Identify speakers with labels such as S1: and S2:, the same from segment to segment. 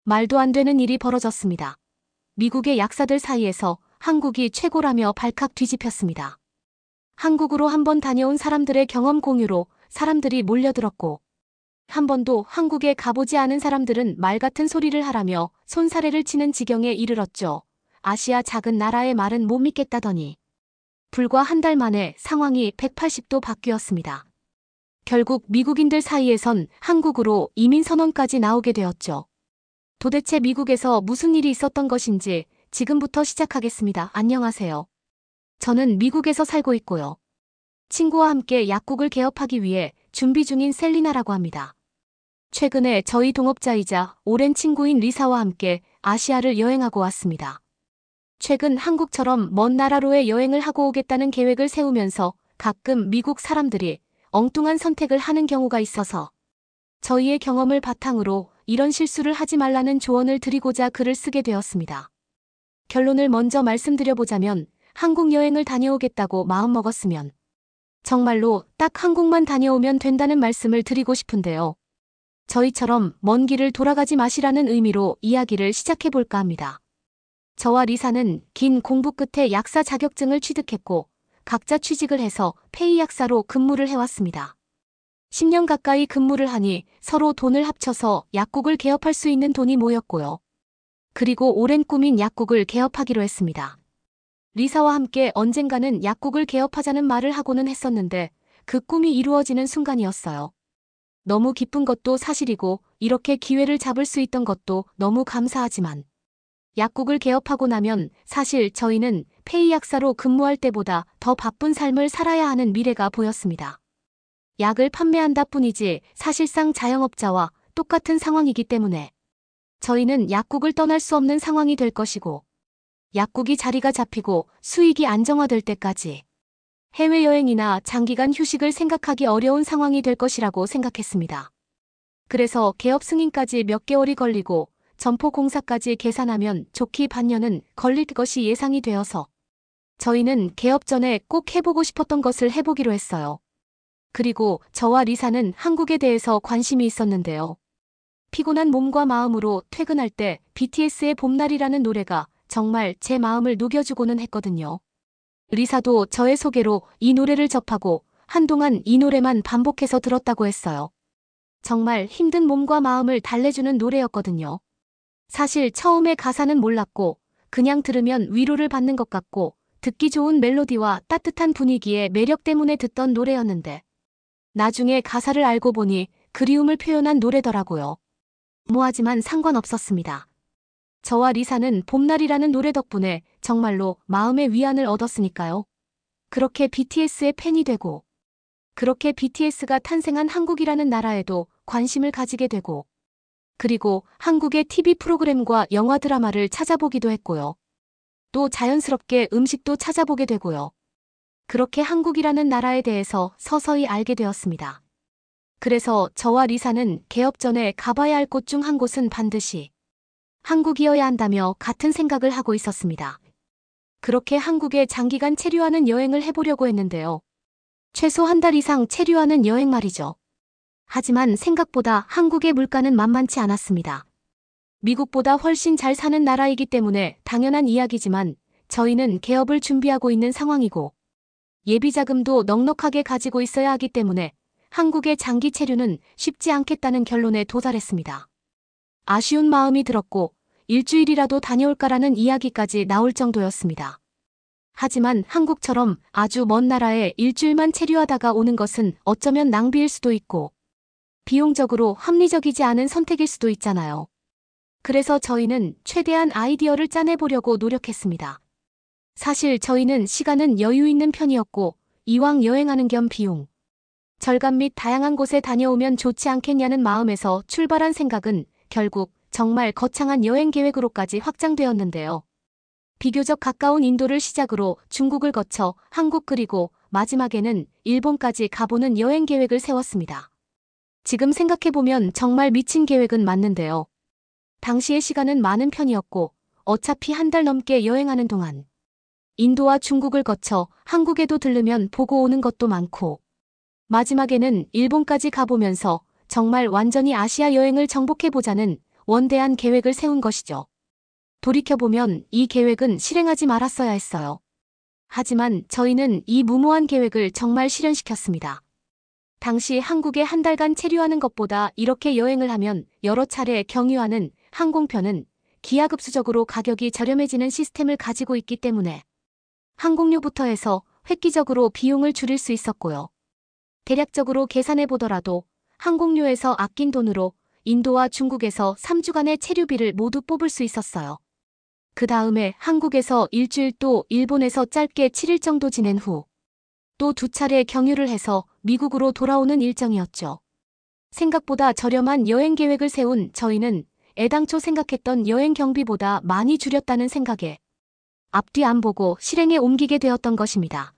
S1: 말도 안 되는 일이 벌어졌습니다. 미국의 약사들 사이에서 한국이 최고라며 발칵 뒤집혔습니다. 한국으로 한번 다녀온 사람들의 경험 공유로 사람들이 몰려들었고, 한 번도 한국에 가보지 않은 사람들은 말 같은 소리를 하라며 손사래를 치는 지경에 이르렀죠. 아시아 작은 나라의 말은 못 믿겠다더니 불과 한 달 만에 상황이 180도 바뀌었습니다. 결국 미국인들 사이에선 한국으로 이민 선언까지 나오게 되었죠. 도대체 미국에서 무슨 일이 있었던 것인지 지금부터 시작하겠습니다. 안녕하세요. 저는 미국에서 살고 있고요. 친구와 함께 약국을 개업하기 위해 준비 중인 셀리나라고 합니다. 최근에 저희 동업자이자 오랜 친구인 리사와 함께 아시아를 여행하고 왔습니다. 최근 한국처럼 먼 나라로의 여행을 하고 오겠다는 계획을 세우면서 가끔 미국 사람들이 엉뚱한 선택을 하는 경우가 있어서 저희의 경험을 바탕으로 이런 실수를 하지 말라는 조언을 드리고자 글을 쓰게 되었습니다. 결론을 먼저 말씀드려보자면 한국 여행을 다녀오겠다고 마음먹었으면 정말로 딱 한국만 다녀오면 된다는 말씀을 드리고 싶은데요. 저희처럼 먼 길을 돌아가지 마시라는 의미로 이야기를 시작해볼까 합니다. 저와 리사는 긴 공부 끝에 약사 자격증을 취득했고 각자 취직을 해서 페이 약사로 근무를 해왔습니다. 10년 가까이 근무를 하니 서로 돈을 합쳐서 약국을 개업할 수 있는 돈이 모였고요. 그리고 오랜 꿈인 약국을 개업하기로 했습니다. 리사와 함께 언젠가는 약국을 개업하자는 말을 하고는 했었는데 그 꿈이 이루어지는 순간이었어요. 너무 기쁜 것도 사실이고 이렇게 기회를 잡을 수 있던 것도 너무 감사하지만 약국을 개업하고 나면 사실 저희는 페이 약사로 근무할 때보다 더 바쁜 삶을 살아야 하는 미래가 보였습니다. 약을 판매한다 뿐이지 사실상 자영업자와 똑같은 상황이기 때문에 저희는 약국을 떠날 수 없는 상황이 될 것이고 약국이 자리가 잡히고 수익이 안정화될 때까지 해외여행이나 장기간 휴식을 생각하기 어려운 상황이 될 것이라고 생각했습니다. 그래서 개업 승인까지 몇 개월이 걸리고 점포 공사까지 계산하면 좋기 반년은 걸릴 것이 예상이 되어서 저희는 개업 전에 꼭 해보고 싶었던 것을 해보기로 했어요. 그리고 저와 리사는 한국에 대해서 관심이 있었는데요. 피곤한 몸과 마음으로 퇴근할 때 BTS의 봄날이라는 노래가 정말 제 마음을 녹여주고는 했거든요. 리사도 저의 소개로 이 노래를 접하고 한동안 이 노래만 반복해서 들었다고 했어요. 정말 힘든 몸과 마음을 달래주는 노래였거든요. 사실 처음에 가사는 몰랐고 그냥 들으면 위로를 받는 것 같고 듣기 좋은 멜로디와 따뜻한 분위기의 매력 때문에 듣던 노래였는데 나중에 가사를 알고 보니 그리움을 표현한 노래더라고요. 하지만 상관없었습니다. 저와 리사는 봄날이라는 노래 덕분에 정말로 마음의 위안을 얻었으니까요. 그렇게 BTS의 팬이 되고 그렇게 BTS가 탄생한 한국이라는 나라에도 관심을 가지게 되고 그리고 한국의 TV 프로그램과 영화 드라마를 찾아보기도 했고요. 또 자연스럽게 음식도 찾아보게 되고요. 그렇게 한국이라는 나라에 대해서 서서히 알게 되었습니다. 그래서 저와 리사는 개업 전에 가봐야 할 곳 중 한 곳은 반드시 한국이어야 한다며 같은 생각을 하고 있었습니다. 그렇게 한국에 장기간 체류하는 여행을 해보려고 했는데요. 최소 한 달 이상 체류하는 여행 말이죠. 하지만 생각보다 한국의 물가는 만만치 않았습니다. 미국보다 훨씬 잘 사는 나라이기 때문에 당연한 이야기지만 저희는 개업을 준비하고 있는 상황이고 예비자금도 넉넉하게 가지고 있어야 하기 때문에 한국의 장기 체류는 쉽지 않겠다는 결론에 도달했습니다. 아쉬운 마음이 들었고 일주일이라도 다녀올까라는 이야기까지 나올 정도였습니다. 하지만 한국처럼 아주 먼 나라에 일주일만 체류하다가 오는 것은 어쩌면 낭비일 수도 있고 비용적으로 합리적이지 않은 선택일 수도 있잖아요. 그래서 저희는 최대한 아이디어를 짜내보려고 노력했습니다. 사실 저희는 시간은 여유 있는 편이었고 이왕 여행하는 겸 비용 절감 및 다양한 곳에 다녀오면 좋지 않겠냐는 마음에서 출발한 생각은 결국 정말 거창한 여행 계획으로까지 확장되었는데요. 비교적 가까운 인도를 시작으로 중국을 거쳐 한국 그리고 마지막에는 일본까지 가보는 여행 계획을 세웠습니다. 지금 생각해보면 정말 미친 계획은 맞는데요. 당시의 시간은 많은 편이었고 어차피 한 달 넘게 여행하는 동안 인도와 중국을 거쳐 한국에도 들르면 보고 오는 것도 많고 마지막에는 일본까지 가보면서 정말 완전히 아시아 여행을 정복해보자는 원대한 계획을 세운 것이죠. 돌이켜보면 이 계획은 실행하지 말았어야 했어요. 하지만 저희는 이 무모한 계획을 정말 실현시켰습니다. 당시 한국에 한 달간 체류하는 것보다 이렇게 여행을 하면 여러 차례 경유하는 항공편은 기하급수적으로 가격이 저렴해지는 시스템을 가지고 있기 때문에 항공료부터 해서 획기적으로 비용을 줄일 수 있었고요. 대략적으로 계산해 보더라도 항공료에서 아낀 돈으로 인도와 중국에서 3주간의 체류비를 모두 뽑을 수 있었어요. 그 다음에 한국에서 일주일 또 일본에서 짧게 7일 정도 지낸 후 또 2차례 경유를 해서 미국으로 돌아오는 일정이었죠. 생각보다 저렴한 여행 계획을 세운 저희는 애당초 생각했던 여행 경비보다 많이 줄였다는 생각에 앞뒤 안 보고 실행에 옮기게 되었던 것입니다.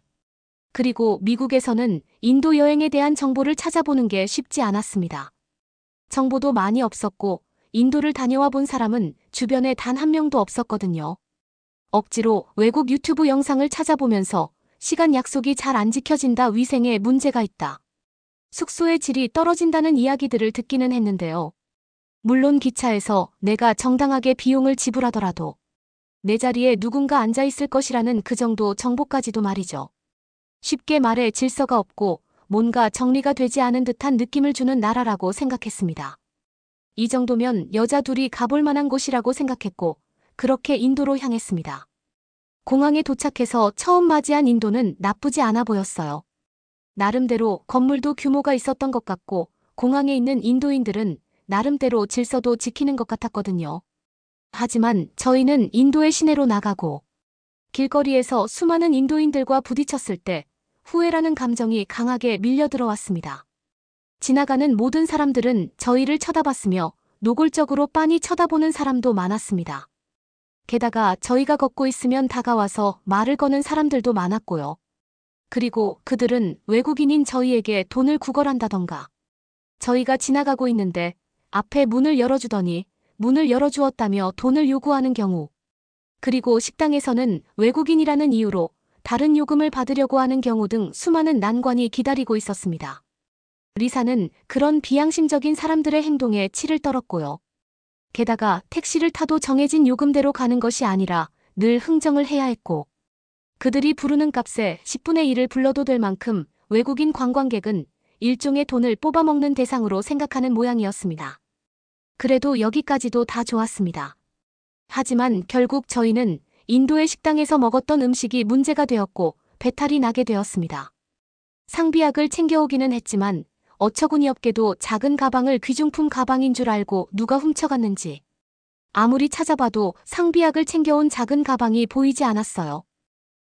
S1: 그리고 미국에서는 인도 여행에 대한 정보를 찾아보는 게 쉽지 않았습니다. 정보도 많이 없었고 인도를 다녀와 본 사람은 주변에 단 한 명도 없었거든요. 억지로 외국 유튜브 영상을 찾아보면서 시간 약속이 잘 안 지켜진다, 위생에 문제가 있다, 숙소의 질이 떨어진다는 이야기들을 듣기는 했는데요. 물론 기차에서 내가 정당하게 비용을 지불하더라도 내 자리에 누군가 앉아 있을 것이라는 그 정도 정보까지도 말이죠. 쉽게 말해 질서가 없고 뭔가 정리가 되지 않은 듯한 느낌을 주는 나라라고 생각했습니다. 이 정도면 여자 둘이 가볼 만한 곳이라고 생각했고 그렇게 인도로 향했습니다. 공항에 도착해서 처음 맞이한 인도는 나쁘지 않아 보였어요. 나름대로 건물도 규모가 있었던 것 같고 공항에 있는 인도인들은 나름대로 질서도 지키는 것 같았거든요. 하지만 저희는 인도의 시내로 나가고 길거리에서 수많은 인도인들과 부딪혔을 때 후회라는 감정이 강하게 밀려 들어왔습니다. 지나가는 모든 사람들은 저희를 쳐다봤으며 노골적으로 빤히 쳐다보는 사람도 많았습니다. 게다가 저희가 걷고 있으면 다가와서 말을 거는 사람들도 많았고요. 그리고 그들은 외국인인 저희에게 돈을 구걸한다던가 저희가 지나가고 있는데 앞에 문을 열어주더니 문을 열어주었다며 돈을 요구하는 경우, 그리고 식당에서는 외국인이라는 이유로 다른 요금을 받으려고 하는 경우 등 수많은 난관이 기다리고 있었습니다. 리사는 그런 비양심적인 사람들의 행동에 치를 떨었고요. 게다가 택시를 타도 정해진 요금대로 가는 것이 아니라 늘 흥정을 해야 했고 그들이 부르는 값에 10분의 1을 불러도 될 만큼 외국인 관광객은 일종의 돈을 뽑아먹는 대상으로 생각하는 모양이었습니다. 그래도 여기까지도 다 좋았습니다. 하지만 결국 저희는 인도의 식당에서 먹었던 음식이 문제가 되었고 배탈이 나게 되었습니다. 상비약을 챙겨오기는 했지만 어처구니없게도 작은 가방을 귀중품 가방인 줄 알고 누가 훔쳐갔는지 아무리 찾아봐도 상비약을 챙겨온 작은 가방이 보이지 않았어요.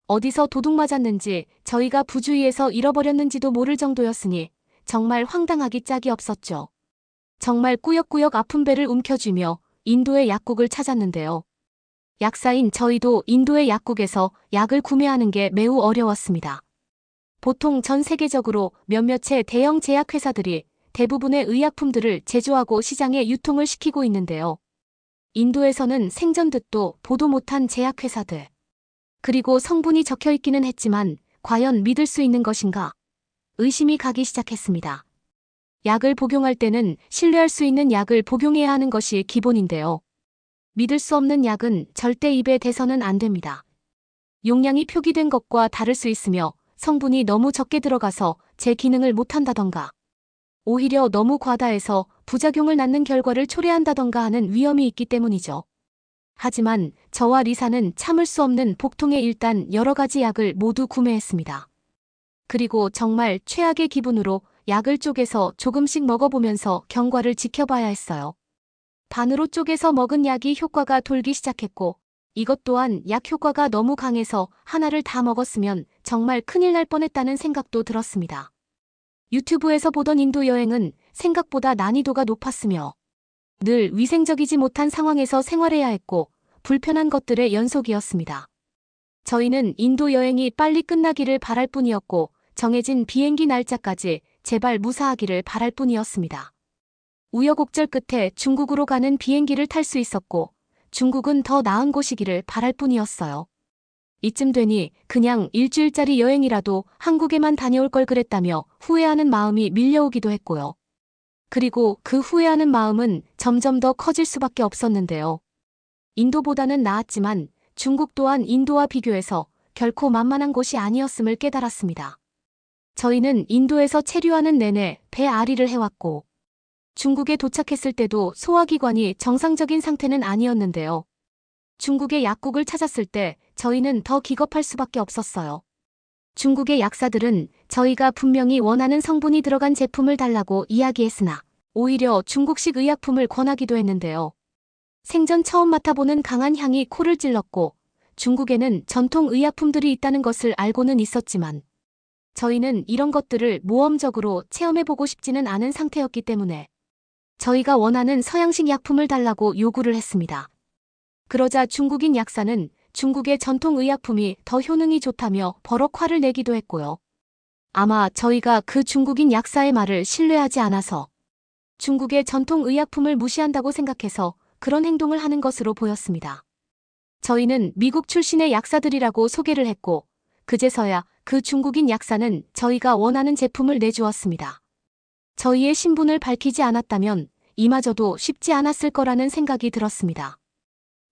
S1: 어디서 도둑 맞았는지 저희가 부주의해서 잃어버렸는지도 모를 정도였으니 정말 황당하기 짝이 없었죠. 정말 꾸역꾸역 아픈 배를 움켜쥐며 인도의 약국을 찾았는데요. 약사인 저희도 인도의 약국에서 약을 구매하는 게 매우 어려웠습니다. 보통 전 세계적으로 몇몇의 대형 제약회사들이 대부분의 의약품들을 제조하고 시장에 유통을 시키고 있는데요. 인도에서는 생전 듣도 보도 못한 제약회사들, 그리고 성분이 적혀 있기는 했지만 과연 믿을 수 있는 것인가? 의심이 가기 시작했습니다. 약을 복용할 때는 신뢰할 수 있는 약을 복용해야 하는 것이 기본인데요. 믿을 수 없는 약은 절대 입에 대서는 안 됩니다. 용량이 표기된 것과 다를 수 있으며 성분이 너무 적게 들어가서 제 기능을 못한다던가 오히려 너무 과다해서 부작용을 낳는 결과를 초래한다던가 하는 위험이 있기 때문이죠. 하지만 저와 리사는 참을 수 없는 복통에 일단 여러 가지 약을 모두 구매했습니다. 그리고 정말 최악의 기분으로 약을 쪼개서 조금씩 먹어보면서 경과를 지켜봐야 했어요. 반으로 쪼개서 먹은 약이 효과가 돌기 시작했고 이것 또한 약 효과가 너무 강해서 하나를 다 먹었으면 정말 큰일 날 뻔했다는 생각도 들었습니다. 유튜브에서 보던 인도 여행은 생각보다 난이도가 높았으며 늘 위생적이지 못한 상황에서 생활해야 했고 불편한 것들의 연속이었습니다. 저희는 인도 여행이 빨리 끝나기를 바랄 뿐이었고 정해진 비행기 날짜까지 제발 무사하기를 바랄 뿐이었습니다. 우여곡절 끝에 중국으로 가는 비행기를 탈 수 있었고 중국은 더 나은 곳이기를 바랄 뿐이었어요. 이쯤 되니 그냥 일주일짜리 여행이라도 한국에만 다녀올 걸 그랬다며 후회하는 마음이 밀려오기도 했고요. 그리고 그 후회하는 마음은 점점 더 커질 수밖에 없었는데요. 인도보다는 나았지만 중국 또한 인도와 비교해서 결코 만만한 곳이 아니었음을 깨달았습니다. 저희는 인도에서 체류하는 내내 배앓이를 해왔고 중국에 도착했을 때도 소화기관이 정상적인 상태는 아니었는데요. 중국의 약국을 찾았을 때 저희는 더 기겁할 수밖에 없었어요. 중국의 약사들은 저희가 분명히 원하는 성분이 들어간 제품을 달라고 이야기했으나 오히려 중국식 의약품을 권하기도 했는데요. 생전 처음 맡아보는 강한 향이 코를 찔렀고 중국에는 전통 의약품들이 있다는 것을 알고는 있었지만 저희는 이런 것들을 모험적으로 체험해보고 싶지는 않은 상태였기 때문에 저희가 원하는 서양식 약품을 달라고 요구를 했습니다. 그러자 중국인 약사는 중국의 전통 의약품이 더 효능이 좋다며 버럭 화를 내기도 했고요. 아마 저희가 그 중국인 약사의 말을 신뢰하지 않아서 중국의 전통 의약품을 무시한다고 생각해서 그런 행동을 하는 것으로 보였습니다. 저희는 미국 출신의 약사들이라고 소개를 했고 그제서야 그 중국인 약사는 저희가 원하는 제품을 내주었습니다. 저희의 신분을 밝히지 않았다면 이마저도 쉽지 않았을 거라는 생각이 들었습니다.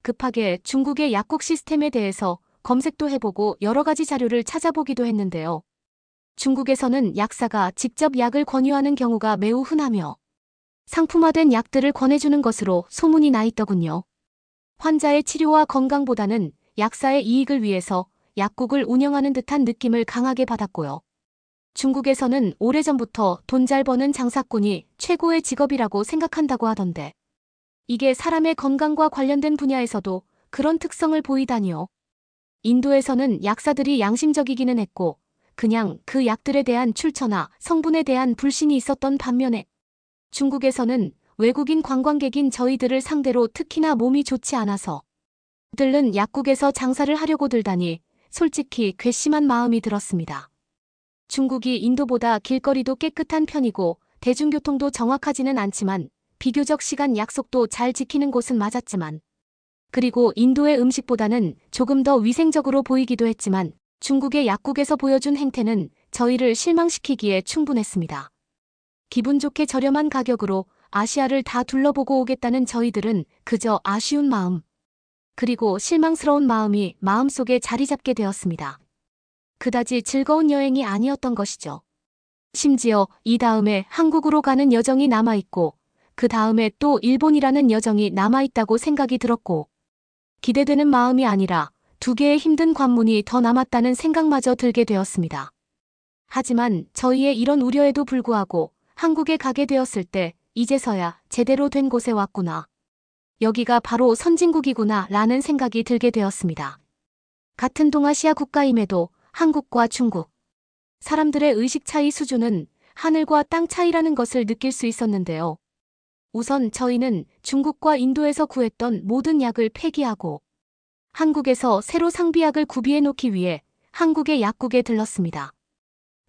S1: 급하게 중국의 약국 시스템에 대해서 검색도 해보고 여러 가지 자료를 찾아보기도 했는데요. 중국에서는 약사가 직접 약을 권유하는 경우가 매우 흔하며 상품화된 약들을 권해주는 것으로 소문이 나 있더군요. 환자의 치료와 건강보다는 약사의 이익을 위해서 약국을 운영하는 듯한 느낌을 강하게 받았고요. 중국에서는 오래전부터 돈 잘 버는 장사꾼이 최고의 직업이라고 생각한다고 하던데 이게 사람의 건강과 관련된 분야에서도 그런 특성을 보이다니요. 인도에서는 약사들이 양심적이기는 했고 그냥 그 약들에 대한 출처나 성분에 대한 불신이 있었던 반면에 중국에서는 외국인 관광객인 저희들을 상대로 특히나 몸이 좋지 않아서 들른 약국에서 장사를 하려고 들다니 솔직히 괘씸한 마음이 들었습니다. 중국이 인도보다 길거리도 깨끗한 편이고 대중교통도 정확하지는 않지만 비교적 시간 약속도 잘 지키는 곳은 맞았지만 그리고 인도의 음식보다는 조금 더 위생적으로 보이기도 했지만 중국의 약국에서 보여준 행태는 저희를 실망시키기에 충분했습니다. 기분 좋게 저렴한 가격으로 아시아를 다 둘러보고 오겠다는 저희들은 그저 아쉬운 마음 그리고 실망스러운 마음이 마음속에 자리 잡게 되었습니다. 그다지 즐거운 여행이 아니었던 것이죠. 심지어 이 다음에 한국으로 가는 여정이 남아있고 그 다음에 또 일본이라는 여정이 남아있다고 생각이 들었고 기대되는 마음이 아니라 두 개의 힘든 관문이 더 남았다는 생각마저 들게 되었습니다. 하지만 저희의 이런 우려에도 불구하고 한국에 가게 되었을 때 이제서야 제대로 된 곳에 왔구나. 여기가 바로 선진국이구나 라는 생각이 들게 되었습니다. 같은 동아시아 국가임에도 한국과 중국, 사람들의 의식 차이 수준은 하늘과 땅 차이라는 것을 느낄 수 있었는데요. 우선 저희는 중국과 인도에서 구했던 모든 약을 폐기하고 한국에서 새로 상비약을 구비해 놓기 위해 한국의 약국에 들렀습니다.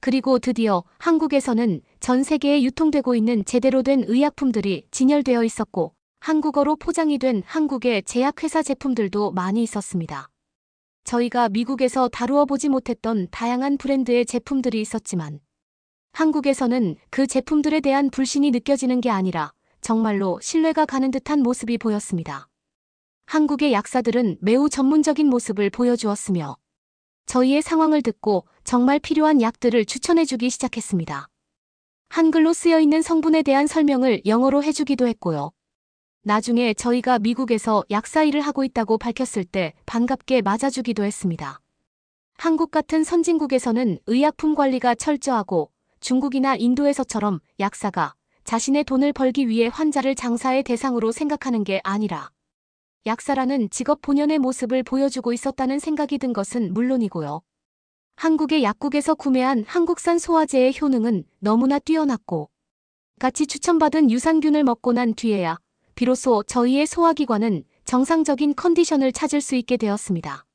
S1: 그리고 드디어 한국에서는 전 세계에 유통되고 있는 제대로 된 의약품들이 진열되어 있었고 한국어로 포장이 된 한국의 제약회사 제품들도 많이 있었습니다. 저희가 미국에서 다루어 보지 못했던 다양한 브랜드의 제품들이 있었지만 한국에서는 그 제품들에 대한 불신이 느껴지는 게 아니라 정말로 신뢰가 가는 듯한 모습이 보였습니다. 한국의 약사들은 매우 전문적인 모습을 보여주었으며 저희의 상황을 듣고 정말 필요한 약들을 추천해주기 시작했습니다. 한글로 쓰여있는 성분에 대한 설명을 영어로 해주기도 했고요. 나중에 저희가 미국에서 약사 일을 하고 있다고 밝혔을 때 반갑게 맞아주기도 했습니다. 한국 같은 선진국에서는 의약품 관리가 철저하고 중국이나 인도에서처럼 약사가 자신의 돈을 벌기 위해 환자를 장사의 대상으로 생각하는 게 아니라 약사라는 직업 본연의 모습을 보여주고 있었다는 생각이 든 것은 물론이고요. 한국의 약국에서 구매한 한국산 소화제의 효능은 너무나 뛰어났고 같이 추천받은 유산균을 먹고 난 뒤에야 비로소 저희의 소화기관은 정상적인 컨디션을 찾을 수 있게 되었습니다.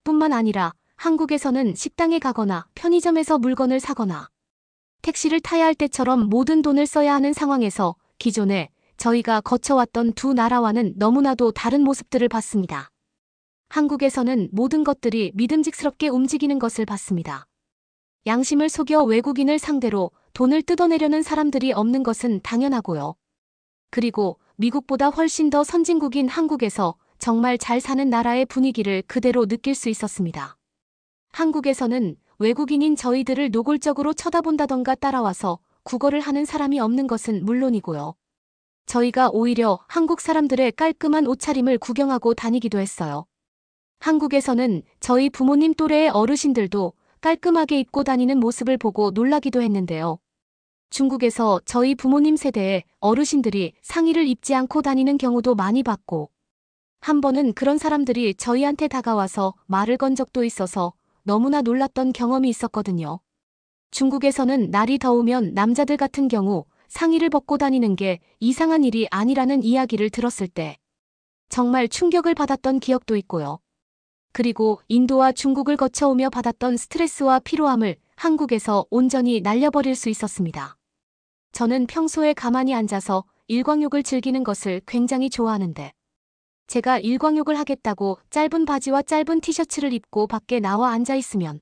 S1: 뿐만 아니라 한국에서는 식당에 가거나 편의점에서 물건을 사거나 택시를 타야 할 때처럼 모든 돈을 써야 하는 상황에서 기존에 저희가 거쳐왔던 두 나라와는 너무나도 다른 모습들을 봤습니다. 한국에서는 모든 것들이 믿음직스럽게 움직이는 것을 봤습니다. 양심을 속여 외국인을 상대로 돈을 뜯어내려는 사람들이 없는 것은 당연하고요. 그리고 미국보다 훨씬 더 선진국인 한국에서 정말 잘 사는 나라의 분위기를 그대로 느낄 수 있었습니다. 한국에서는 외국인인 저희들을 노골적으로 쳐다본다던가 따라와서 구걸을 하는 사람이 없는 것은 물론이고요. 저희가 오히려 한국 사람들의 깔끔한 옷차림을 구경하고 다니기도 했어요. 한국에서는 저희 부모님 또래의 어르신들도 깔끔하게 입고 다니는 모습을 보고 놀라기도 했는데요. 중국에서 저희 부모님 세대의 어르신들이 상의를 입지 않고 다니는 경우도 많이 봤고, 한 번은 그런 사람들이 저희한테 다가와서 말을 건 적도 있어서 너무나 놀랐던 경험이 있었거든요. 중국에서는 날이 더우면 남자들 같은 경우 상의를 벗고 다니는 게 이상한 일이 아니라는 이야기를 들었을 때 정말 충격을 받았던 기억도 있고요. 그리고 인도와 중국을 거쳐오며 받았던 스트레스와 피로함을 한국에서 온전히 날려버릴 수 있었습니다. 저는 평소에 가만히 앉아서 일광욕을 즐기는 것을 굉장히 좋아하는데, 제가 일광욕을 하겠다고 짧은 바지와 짧은 티셔츠를 입고 밖에 나와 앉아 있으면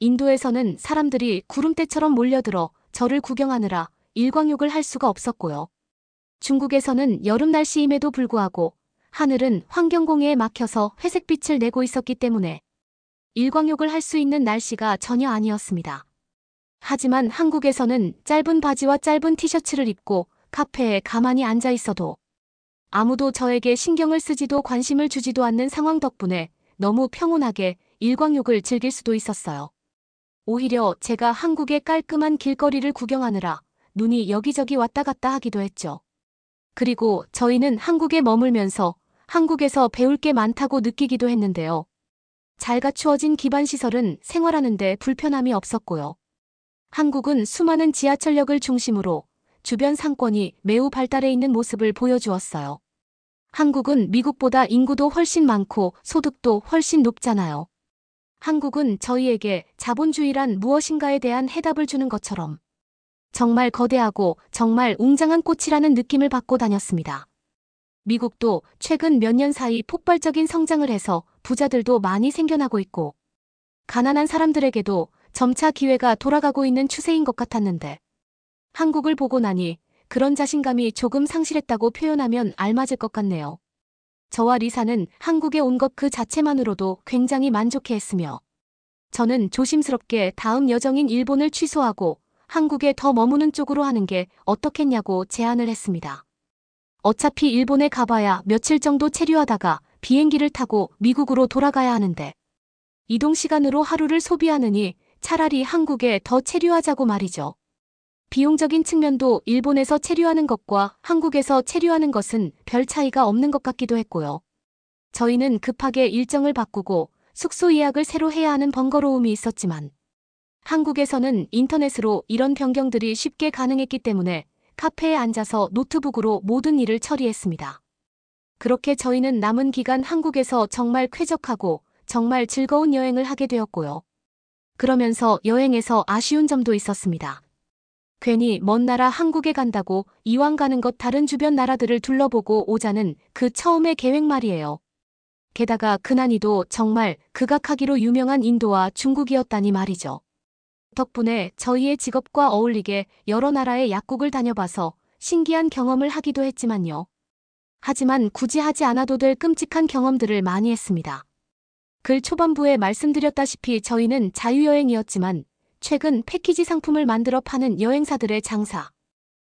S1: 인도에서는 사람들이 구름대처럼 몰려들어 저를 구경하느라 일광욕을 할 수가 없었고요. 중국에서는 여름 날씨임에도 불구하고 하늘은 환경공해에 막혀서 회색빛을 내고 있었기 때문에 일광욕을 할 수 있는 날씨가 전혀 아니었습니다. 하지만 한국에서는 짧은 바지와 짧은 티셔츠를 입고 카페에 가만히 앉아 있어도 아무도 저에게 신경을 쓰지도 관심을 주지도 않는 상황 덕분에 너무 평온하게 일광욕을 즐길 수도 있었어요. 오히려 제가 한국의 깔끔한 길거리를 구경하느라 눈이 여기저기 왔다 갔다 하기도 했죠. 그리고 저희는 한국에 머물면서 한국에서 배울 게 많다고 느끼기도 했는데요. 잘 갖추어진 기반시설은 생활하는데 불편함이 없었고요. 한국은 수많은 지하철역을 중심으로 주변 상권이 매우 발달해 있는 모습을 보여주었어요. 한국은 미국보다 인구도 훨씬 많고 소득도 훨씬 높잖아요. 한국은 저희에게 자본주의란 무엇인가에 대한 해답을 주는 것처럼 정말 거대하고 정말 웅장한 꽃이라는 느낌을 받고 다녔습니다. 미국도 최근 몇 년 사이 폭발적인 성장을 해서 부자들도 많이 생겨나고 있고, 가난한 사람들에게도 점차 기회가 돌아가고 있는 추세인 것 같았는데, 한국을 보고 나니 그런 자신감이 조금 상실했다고 표현하면 알맞을 것 같네요. 저와 리사는 한국에 온 것 그 자체만으로도 굉장히 만족해했으며, 저는 조심스럽게 다음 여정인 일본을 취소하고 한국에 더 머무는 쪽으로 하는 게 어떻겠냐고 제안을 했습니다. 어차피 일본에 가봐야 며칠 정도 체류하다가 비행기를 타고 미국으로 돌아가야 하는데, 이동 시간으로 하루를 소비하느니 차라리 한국에 더 체류하자고 말이죠. 비용적인 측면도 일본에서 체류하는 것과 한국에서 체류하는 것은 별 차이가 없는 것 같기도 했고요. 저희는 급하게 일정을 바꾸고 숙소 예약을 새로 해야 하는 번거로움이 있었지만, 한국에서는 인터넷으로 이런 변경들이 쉽게 가능했기 때문에 카페에 앉아서 노트북으로 모든 일을 처리했습니다. 그렇게 저희는 남은 기간 한국에서 정말 쾌적하고 정말 즐거운 여행을 하게 되었고요. 그러면서 여행에서 아쉬운 점도 있었습니다. 괜히 먼 나라 한국에 간다고 이왕 가는 것 다른 주변 나라들을 둘러보고 오자는 그 처음의 계획 말이에요. 게다가 그 난이도 정말 극악하기로 유명한 인도와 중국이었다니 말이죠. 덕분에 저희의 직업과 어울리게 여러 나라의 약국을 다녀봐서 신기한 경험을 하기도 했지만요. 하지만 굳이 하지 않아도 될 끔찍한 경험들을 많이 했습니다. 글 초반부에 말씀드렸다시피 저희는 자유여행이었지만 최근 패키지 상품을 만들어 파는 여행사들의 장사,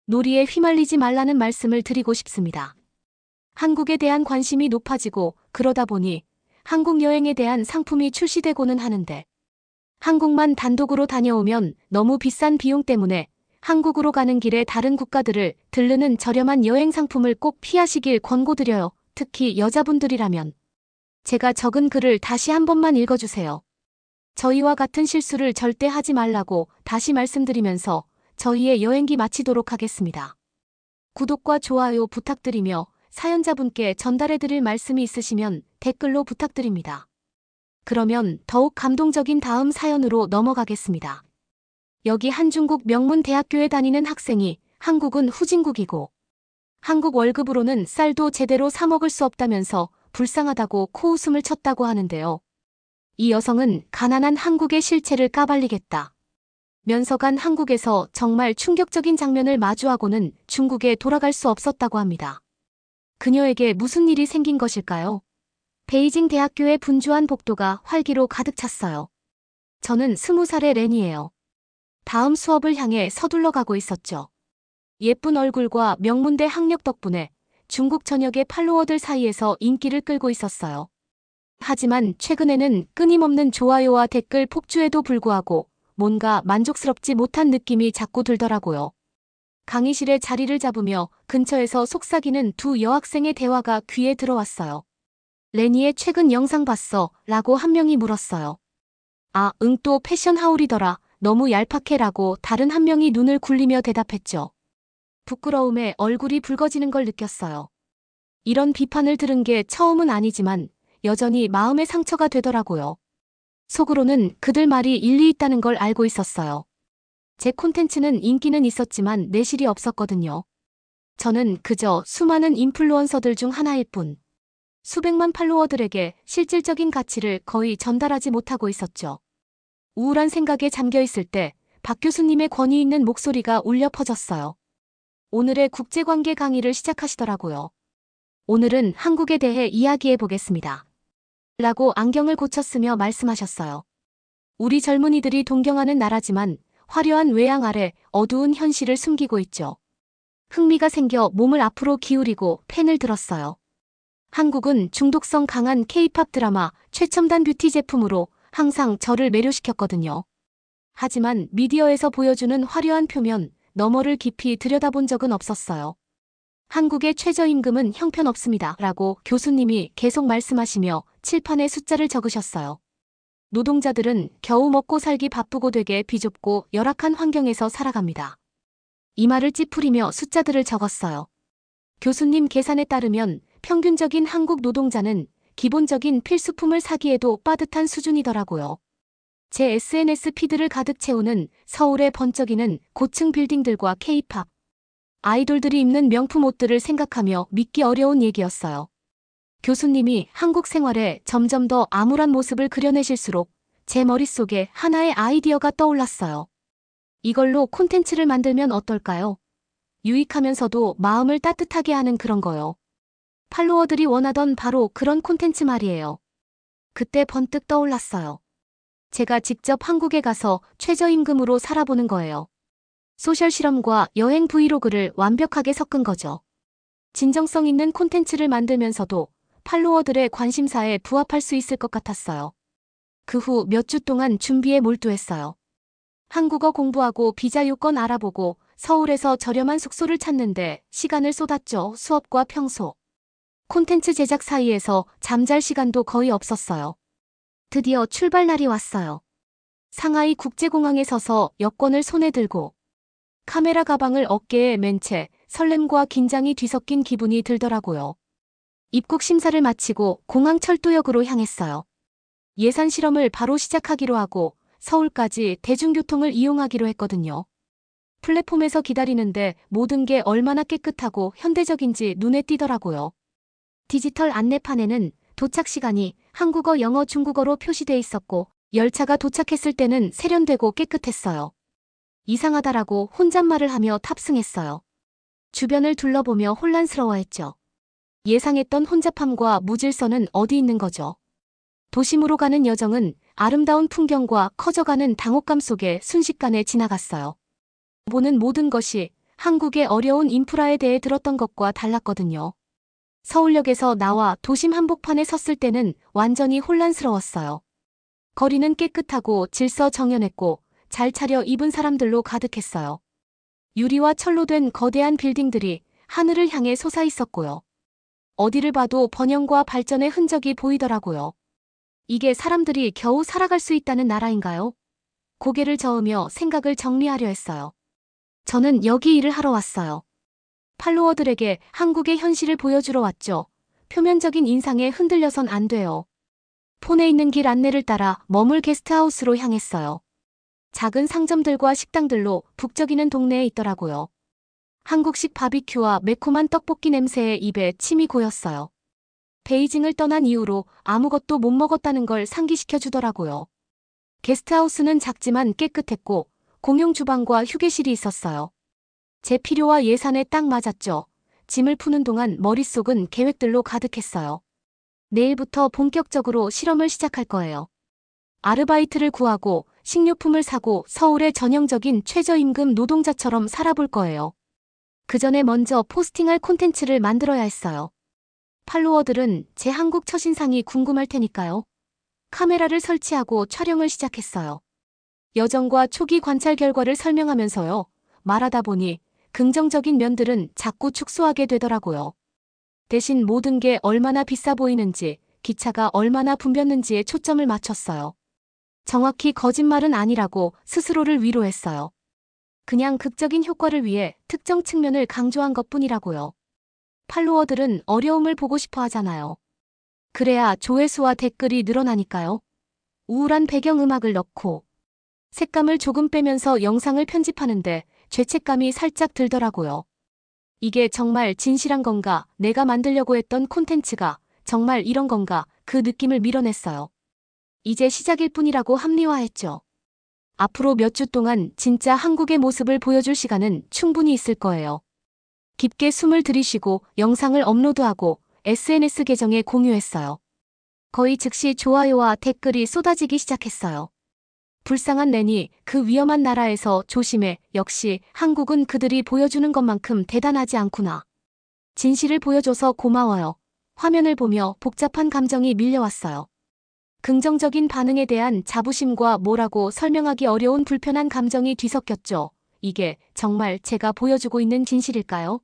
S1: 놀이에 휘말리지 말라는 말씀을 드리고 싶습니다. 한국에 대한 관심이 높아지고 그러다 보니 한국 여행에 대한 상품이 출시되고는 하는데, 한국만 단독으로 다녀오면 너무 비싼 비용 때문에 한국으로 가는 길에 다른 국가들을 들르는 저렴한 여행 상품을 꼭 피하시길 권고드려요. 특히 여자분들이라면. 제가 적은 글을 다시 한 번만 읽어주세요. 저희와 같은 실수를 절대 하지 말라고 다시 말씀드리면서 저희의 여행기 마치도록 하겠습니다. 구독과 좋아요 부탁드리며 사연자분께 전달해드릴 말씀이 있으시면 댓글로 부탁드립니다. 그러면 더욱 감동적인 다음 사연으로 넘어가겠습니다. 여기 한중국 명문 대학교에 다니는 학생이 한국은 후진국이고 한국 월급으로는 쌀도 제대로 사 먹을 수 없다면서 불쌍하다고 코웃음을 쳤다고 하는데요. 이 여성은 가난한 한국의 실체를 까발리겠다. 면서간 한국에서 정말 충격적인 장면을 마주하고는 중국에 돌아갈 수 없었다고 합니다. 그녀에게 무슨 일이 생긴 것일까요? 베이징 대학교의 분주한 복도가 활기로 가득 찼어요. 저는 20살의 렌이에요. 다음 수업을 향해 서둘러 가고 있었죠. 예쁜 얼굴과 명문대 학력 덕분에 중국 전역의 팔로워들 사이에서 인기를 끌고 있었어요. 하지만 최근에는 끊임없는 좋아요와 댓글 폭주에도 불구하고 뭔가 만족스럽지 못한 느낌이 자꾸 들더라고요. 강의실에 자리를 잡으며 근처에서 속삭이는 두 여학생의 대화가 귀에 들어왔어요. 레니의 최근 영상 봤어? 라고 한 명이 물었어요. 아, 응, 또 패션 하울이더라. 너무 얄팍해 라고 다른 한 명이 눈을 굴리며 대답했죠. 부끄러움에 얼굴이 붉어지는 걸 느꼈어요. 이런 비판을 들은 게 처음은 아니지만 여전히 마음의 상처가 되더라고요. 속으로는 그들 말이 일리 있다는 걸 알고 있었어요. 제 콘텐츠는 인기는 있었지만 내실이 없었거든요. 저는 그저 수많은 인플루언서들 중 하나일 뿐. 수백만 팔로워들에게 실질적인 가치를 거의 전달하지 못하고 있었죠. 우울한 생각에 잠겨 있을 때 박 교수님의 권위 있는 목소리가 울려 퍼졌어요. 오늘의 국제관계 강의를 시작하시더라고요. 오늘은 한국에 대해 이야기해 보겠습니다. 라고 안경을 고쳤으며 말씀하셨어요. 우리 젊은이들이 동경하는 나라지만 화려한 외양 아래 어두운 현실을 숨기고 있죠. 흥미가 생겨 몸을 앞으로 기울이고 펜을 들었어요. 한국은 중독성 강한 K-팝 드라마, 최첨단 뷰티 제품으로 항상 저를 매료시켰거든요. 하지만 미디어에서 보여주는 화려한 표면, 너머를 깊이 들여다본 적은 없었어요. 한국의 최저임금은 형편없습니다. 라고 교수님이 계속 말씀하시며 칠판에 숫자를 적으셨어요. 노동자들은 겨우 먹고 살기 바쁘고 되게 비좁고 열악한 환경에서 살아갑니다. 이마를 찌푸리며 숫자들을 적었어요. 교수님 계산에 따르면 평균적인 한국 노동자는 기본적인 필수품을 사기에도 빠듯한 수준이더라고요. 제 SNS 피드를 가득 채우는 서울의 번쩍이는 고층 빌딩들과 K-팝. 아이돌들이 입는 명품 옷들을 생각하며 믿기 어려운 얘기였어요. 교수님이 한국 생활에 점점 더 암울한 모습을 그려내실수록 제 머릿속에 하나의 아이디어가 떠올랐어요. 이걸로 콘텐츠를 만들면 어떨까요? 유익하면서도 마음을 따뜻하게 하는 그런 거요. 팔로워들이 원하던 바로 그런 콘텐츠 말이에요. 그때 번뜩 떠올랐어요. 제가 직접 한국에 가서 최저임금으로 살아보는 거예요. 소셜 실험과 여행 브이로그를 완벽하게 섞은 거죠. 진정성 있는 콘텐츠를 만들면서도 팔로워들의 관심사에 부합할 수 있을 것 같았어요. 그 후 몇 주 동안 준비에 몰두했어요. 한국어 공부하고 비자 요건 알아보고 서울에서 저렴한 숙소를 찾는데 시간을 쏟았죠. 수업과 평소. 콘텐츠 제작 사이에서 잠잘 시간도 거의 없었어요. 드디어 출발 날이 왔어요. 상하이 국제공항에 서서 여권을 손에 들고 카메라 가방을 어깨에 맨 채 설렘과 긴장이 뒤섞인 기분이 들더라고요. 입국 심사를 마치고 공항 철도역으로 향했어요. 예산 실험을 바로 시작하기로 하고 서울까지 대중교통을 이용하기로 했거든요. 플랫폼에서 기다리는데 모든 게 얼마나 깨끗하고 현대적인지 눈에 띄더라고요. 디지털 안내판에는 도착 시간이 한국어, 영어, 중국어로 표시돼 있었고 열차가 도착했을 때는 세련되고 깨끗했어요. 이상하다라고 혼잣말을 하며 탑승했어요. 주변을 둘러보며 혼란스러워했죠. 예상했던 혼잡함과 무질서는 어디 있는 거죠? 도심으로 가는 여정은 아름다운 풍경과 커져가는 당혹감 속에 순식간에 지나갔어요. 보는 모든 것이 한국의 어려운 인프라에 대해 들었던 것과 달랐거든요. 서울역에서 나와 도심 한복판에 섰을 때는 완전히 혼란스러웠어요. 거리는 깨끗하고 질서 정연했고 잘 차려 입은 사람들로 가득했어요. 유리와 철로 된 거대한 빌딩들이 하늘을 향해 솟아 있었고요. 어디를 봐도 번영과 발전의 흔적이 보이더라고요. 이게 사람들이 겨우 살아갈 수 있다는 나라인가요? 고개를 저으며 생각을 정리하려 했어요. 저는 여기 일을 하러 왔어요. 팔로워들에게 한국의 현실을 보여주러 왔죠. 표면적인 인상에 흔들려선 안 돼요. 폰에 있는 길 안내를 따라 머물 게스트하우스로 향했어요. 작은 상점들과 식당들로 북적이는 동네에 있더라고요. 한국식 바비큐와 매콤한 떡볶이 냄새에 입에 침이 고였어요. 베이징을 떠난 이후로 아무것도 못 먹었다는 걸 상기시켜 주더라고요. 게스트하우스는 작지만 깨끗했고 공용 주방과 휴게실이 있었어요. 제 필요와 예산에 딱 맞았죠. 짐을 푸는 동안 머릿속은 계획들로 가득했어요. 내일부터 본격적으로 실험을 시작할 거예요. 아르바이트를 구하고 식료품을 사고 서울의 전형적인 최저임금 노동자처럼 살아볼 거예요. 그 전에 먼저 포스팅할 콘텐츠를 만들어야 했어요. 팔로워들은 제 한국 첫인상이 궁금할 테니까요. 카메라를 설치하고 촬영을 시작했어요. 여정과 초기 관찰 결과를 설명하면서요. 말하다 보니 긍정적인 면들은 자꾸 축소하게 되더라고요. 대신 모든 게 얼마나 비싸 보이는지, 기차가 얼마나 붐볐는지에 초점을 맞췄어요. 정확히 거짓말은 아니라고 스스로를 위로했어요. 그냥 극적인 효과를 위해 특정 측면을 강조한 것뿐이라고요. 팔로워들은 어려움을 보고 싶어 하잖아요. 그래야 조회수와 댓글이 늘어나니까요. 우울한 배경음악을 넣고 색감을 조금 빼면서 영상을 편집하는데 죄책감이 살짝 들더라고요. 이게 정말 진실한 건가, 내가 만들려고 했던 콘텐츠가 정말 이런 건가, 그 느낌을 밀어냈어요. 이제 시작일 뿐이라고 합리화했죠. 앞으로 몇 주 동안 진짜 한국의 모습을 보여줄 시간은 충분히 있을 거예요. 깊게 숨을 들이쉬고 영상을 업로드하고 SNS 계정에 공유했어요. 거의 즉시 좋아요와 댓글이 쏟아지기 시작했어요. 불쌍한 낸이 그 위험한 나라에서 조심해. 역시 한국은 그들이 보여주는 것만큼 대단하지 않구나. 진실을 보여줘서 고마워요. 화면을 보며 복잡한 감정이 밀려왔어요. 긍정적인 반응에 대한 자부심과 뭐라고 설명하기 어려운 불편한 감정이 뒤섞였죠. 이게 정말 제가 보여주고 있는 진실일까요?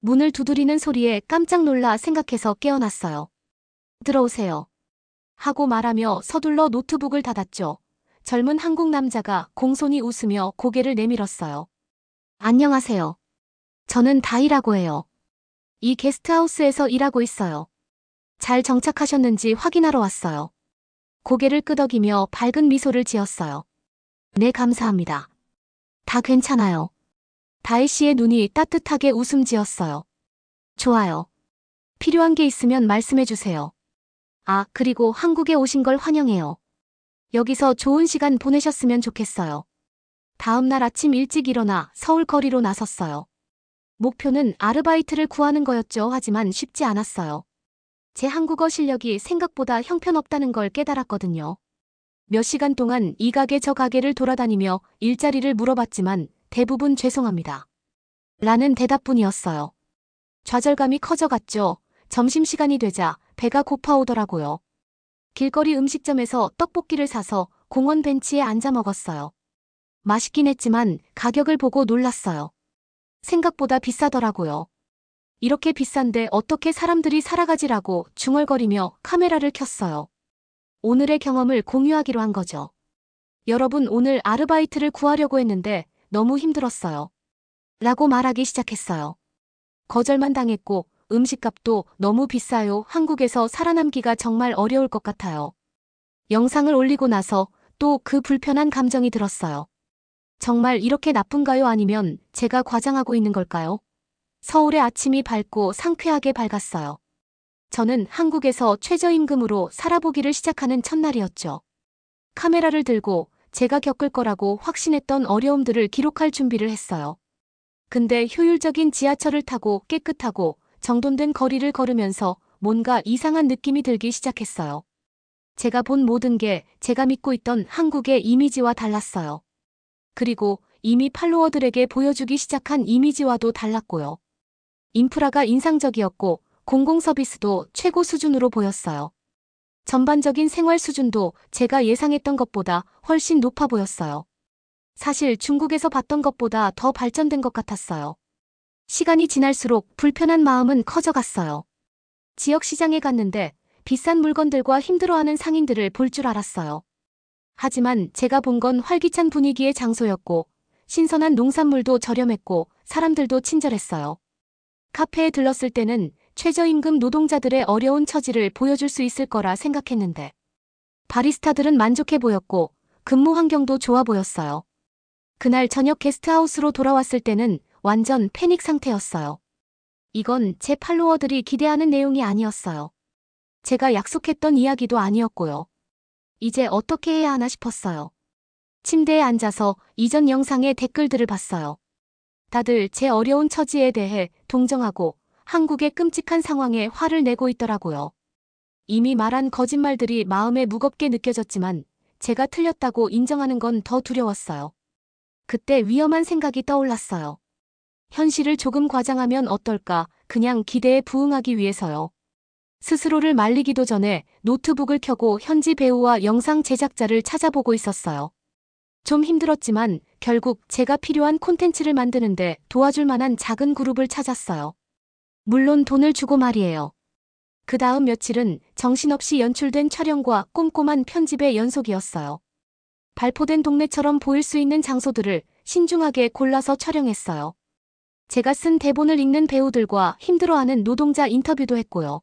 S1: 문을 두드리는 소리에 깜짝 놀라 생각해서 깨어났어요. 들어오세요. 하고 말하며 서둘러 노트북을 닫았죠. 젊은 한국 남자가 공손히 웃으며 고개를 내밀었어요. 안녕하세요. 저는 다이라고 해요. 이 게스트하우스에서 일하고 있어요. 잘 정착하셨는지 확인하러 왔어요. 고개를 끄덕이며 밝은 미소를 지었어요. 네, 감사합니다. 다 괜찮아요. 다이 씨의 눈이 따뜻하게 웃음 지었어요. 좋아요. 필요한 게 있으면 말씀해 주세요. 아, 그리고 한국에 오신 걸 환영해요. 여기서 좋은 시간 보내셨으면 좋겠어요. 다음 날 아침 일찍 일어나 서울 거리로 나섰어요. 목표는 아르바이트를 구하는 거였죠. 하지만 쉽지 않았어요. 제 한국어 실력이 생각보다 형편없다는 걸 깨달았거든요. 몇 시간 동안 이 가게 저 가게를 돌아다니며 일자리를 물어봤지만 대부분 죄송합니다. 라는 대답뿐이었어요. 좌절감이 커져갔죠. 점심시간이 되자 배가 고파오더라고요. 길거리 음식점에서 떡볶이를 사서 공원 벤치에 앉아 먹었어요. 맛있긴 했지만 가격을 보고 놀랐어요. 생각보다 비싸더라고요. 이렇게 비싼데 어떻게 사람들이 살아가지라고 중얼거리며 카메라를 켰어요. 오늘의 경험을 공유하기로 한 거죠. 여러분, 오늘 아르바이트를 구하려고 했는데 너무 힘들었어요. 라고 말하기 시작했어요. 거절만 당했고 음식값도 너무 비싸요. 한국에서 살아남기가 정말 어려울 것 같아요. 영상을 올리고 나서 또 그 불편한 감정이 들었어요. 정말 이렇게 나쁜가요? 아니면 제가 과장하고 있는 걸까요? 서울의 아침이 밝고 상쾌하게 밝았어요. 저는 한국에서 최저임금으로 살아보기를 시작하는 첫날이었죠. 카메라를 들고 제가 겪을 거라고 확신했던 어려움들을 기록할 준비를 했어요. 근데 효율적인 지하철을 타고 깨끗하고 정돈된 거리를 걸으면서 뭔가 이상한 느낌이 들기 시작했어요. 제가 본 모든 게 제가 믿고 있던 한국의 이미지와 달랐어요. 그리고 이미 팔로워들에게 보여주기 시작한 이미지와도 달랐고요. 인프라가 인상적이었고 공공서비스도 최고 수준으로 보였어요. 전반적인 생활 수준도 제가 예상했던 것보다 훨씬 높아 보였어요. 사실 중국에서 봤던 것보다 더 발전된 것 같았어요. 시간이 지날수록 불편한 마음은 커져갔어요. 지역 시장에 갔는데 비싼 물건들과 힘들어하는 상인들을 볼 줄 알았어요. 하지만 제가 본 건 활기찬 분위기의 장소였고 신선한 농산물도 저렴했고 사람들도 친절했어요. 카페에 들렀을 때는 최저임금 노동자들의 어려운 처지를 보여줄 수 있을 거라 생각했는데 바리스타들은 만족해 보였고 근무 환경도 좋아 보였어요. 그날 저녁 게스트하우스로 돌아왔을 때는 완전 패닉 상태였어요. 이건 제 팔로워들이 기대하는 내용이 아니었어요. 제가 약속했던 이야기도 아니었고요. 이제 어떻게 해야 하나 싶었어요. 침대에 앉아서 이전 영상의 댓글들을 봤어요. 다들 제 어려운 처지에 대해 동정하고 한국의 끔찍한 상황에 화를 내고 있더라고요. 이미 말한 거짓말들이 마음에 무겁게 느껴졌지만 제가 틀렸다고 인정하는 건 더 두려웠어요. 그때 위험한 생각이 떠올랐어요. 현실을 조금 과장하면 어떨까, 그냥 기대에 부응하기 위해서요. 스스로를 말리기도 전에 노트북을 켜고 현지 배우와 영상 제작자를 찾아보고 있었어요. 좀 힘들었지만 결국 제가 필요한 콘텐츠를 만드는데 도와줄 만한 작은 그룹을 찾았어요. 물론 돈을 주고 말이에요. 그 다음 며칠은 정신없이 연출된 촬영과 꼼꼼한 편집의 연속이었어요. 발포된 동네처럼 보일 수 있는 장소들을 신중하게 골라서 촬영했어요. 제가 쓴 대본을 읽는 배우들과 힘들어하는 노동자 인터뷰도 했고요.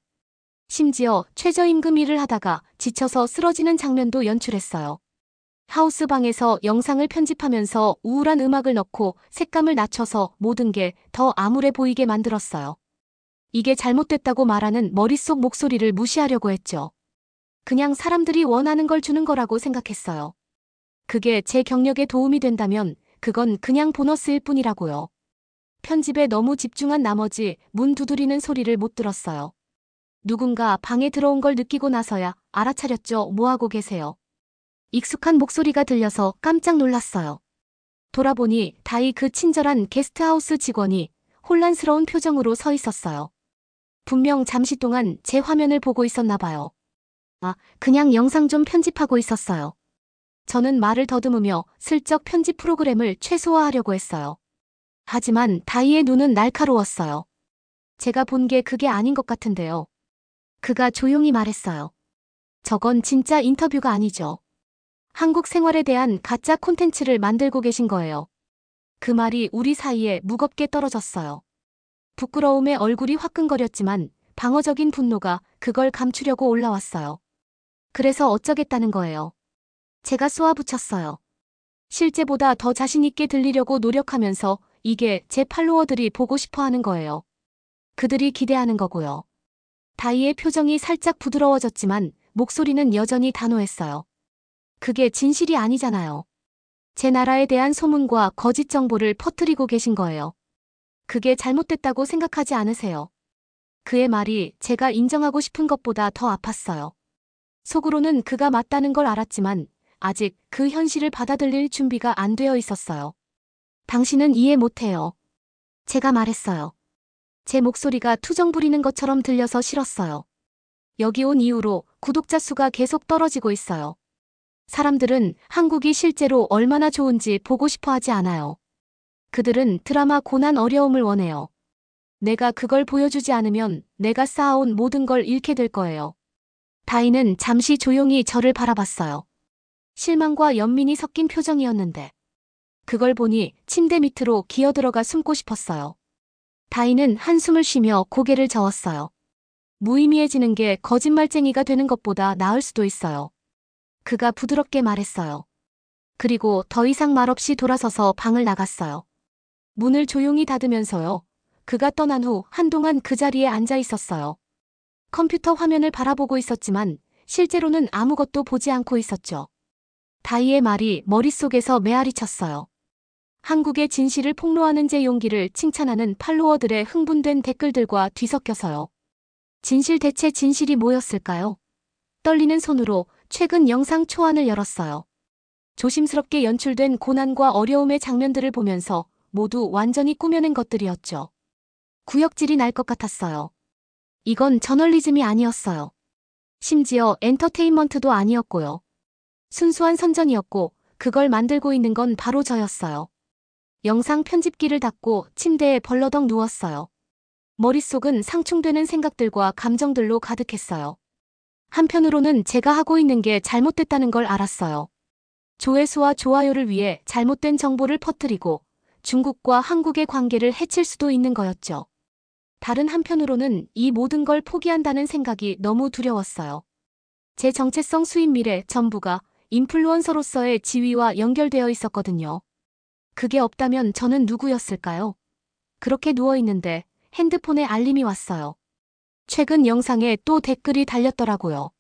S1: 심지어 최저임금 일을 하다가 지쳐서 쓰러지는 장면도 연출했어요. 하우스방에서 영상을 편집하면서 우울한 음악을 넣고 색감을 낮춰서 모든 게 더 암울해 보이게 만들었어요. 이게 잘못됐다고 말하는 머릿속 목소리를 무시하려고 했죠. 그냥 사람들이 원하는 걸 주는 거라고 생각했어요. 그게 제 경력에 도움이 된다면 그건 그냥 보너스일 뿐이라고요. 편집에 너무 집중한 나머지 문 두드리는 소리를 못 들었어요. 누군가 방에 들어온 걸 느끼고 나서야 알아차렸죠. 뭐하고 계세요? 익숙한 목소리가 들려서 깜짝 놀랐어요. 돌아보니 다이 그 친절한 게스트하우스 직원이 혼란스러운 표정으로 서 있었어요. 분명 잠시 동안 제 화면을 보고 있었나 봐요. 아, 그냥 영상 좀 편집하고 있었어요. 저는 말을 더듬으며 슬쩍 편집 프로그램을 최소화하려고 했어요. 하지만 다이의 눈은 날카로웠어요. 제가 본 게 그게 아닌 것 같은데요. 그가 조용히 말했어요. 저건 진짜 인터뷰가 아니죠. 한국 생활에 대한 가짜 콘텐츠를 만들고 계신 거예요. 그 말이 우리 사이에 무겁게 떨어졌어요. 부끄러움에 얼굴이 화끈거렸지만 방어적인 분노가 그걸 감추려고 올라왔어요. 그래서 어쩌겠다는 거예요. 제가 쏘아붙였어요. 실제보다 더 자신있게 들리려고 노력하면서 이게 제 팔로워들이 보고 싶어 하는 거예요. 그들이 기대하는 거고요. 다이의 표정이 살짝 부드러워졌지만 목소리는 여전히 단호했어요. 그게 진실이 아니잖아요. 제 나라에 대한 소문과 거짓 정보를 퍼뜨리고 계신 거예요. 그게 잘못됐다고 생각하지 않으세요? 그의 말이 제가 인정하고 싶은 것보다 더 아팠어요. 속으로는 그가 맞다는 걸 알았지만 아직 그 현실을 받아들일 준비가 안 되어 있었어요. 당신은 이해 못해요. 제가 말했어요. 제 목소리가 투정 부리는 것처럼 들려서 싫었어요. 여기 온 이후로 구독자 수가 계속 떨어지고 있어요. 사람들은 한국이 실제로 얼마나 좋은지 보고 싶어 하지 않아요. 그들은 드라마 고난 어려움을 원해요. 내가 그걸 보여주지 않으면 내가 쌓아온 모든 걸 잃게 될 거예요. 다이는 잠시 조용히 저를 바라봤어요. 실망과 연민이 섞인 표정이었는데 그걸 보니 침대 밑으로 기어들어가 숨고 싶었어요. 다이는 한숨을 쉬며 고개를 저었어요. 무의미해지는 게 거짓말쟁이가 되는 것보다 나을 수도 있어요. 그가 부드럽게 말했어요. 그리고 더 이상 말없이 돌아서서 방을 나갔어요. 문을 조용히 닫으면서요. 그가 떠난 후 한동안 그 자리에 앉아 있었어요. 컴퓨터 화면을 바라보고 있었지만 실제로는 아무것도 보지 않고 있었죠. 다이의 말이 머릿속에서 메아리 쳤어요. 한국의 진실을 폭로하는 제 용기를 칭찬하는 팔로워들의 흥분된 댓글들과 뒤섞여서요. 진실 대체 진실이 뭐였을까요? 떨리는 손으로 최근 영상 초안을 열었어요. 조심스럽게 연출된 고난과 어려움의 장면들을 보면서 모두 완전히 꾸며낸 것들이었죠. 구역질이 날 것 같았어요. 이건 저널리즘이 아니었어요. 심지어 엔터테인먼트도 아니었고요. 순수한 선전이었고 그걸 만들고 있는 건 바로 저였어요. 영상 편집기를 닫고 침대에 벌러덩 누웠어요. 머릿속은 상충되는 생각들과 감정들로 가득했어요. 한편으로는 제가 하고 있는 게 잘못됐다는 걸 알았어요. 조회수와 좋아요를 위해 잘못된 정보를 퍼뜨리고 중국과 한국의 관계를 해칠 수도 있는 거였죠. 다른 한편으로는 이 모든 걸 포기한다는 생각이 너무 두려웠어요. 제 정체성 수입 미래 전부가 인플루언서로서의 지위와 연결되어 있었거든요. 그게 없다면 저는 누구였을까요? 그렇게 누워있는데 핸드폰에 알림이 왔어요. 최근 영상에 또 댓글이 달렸더라고요.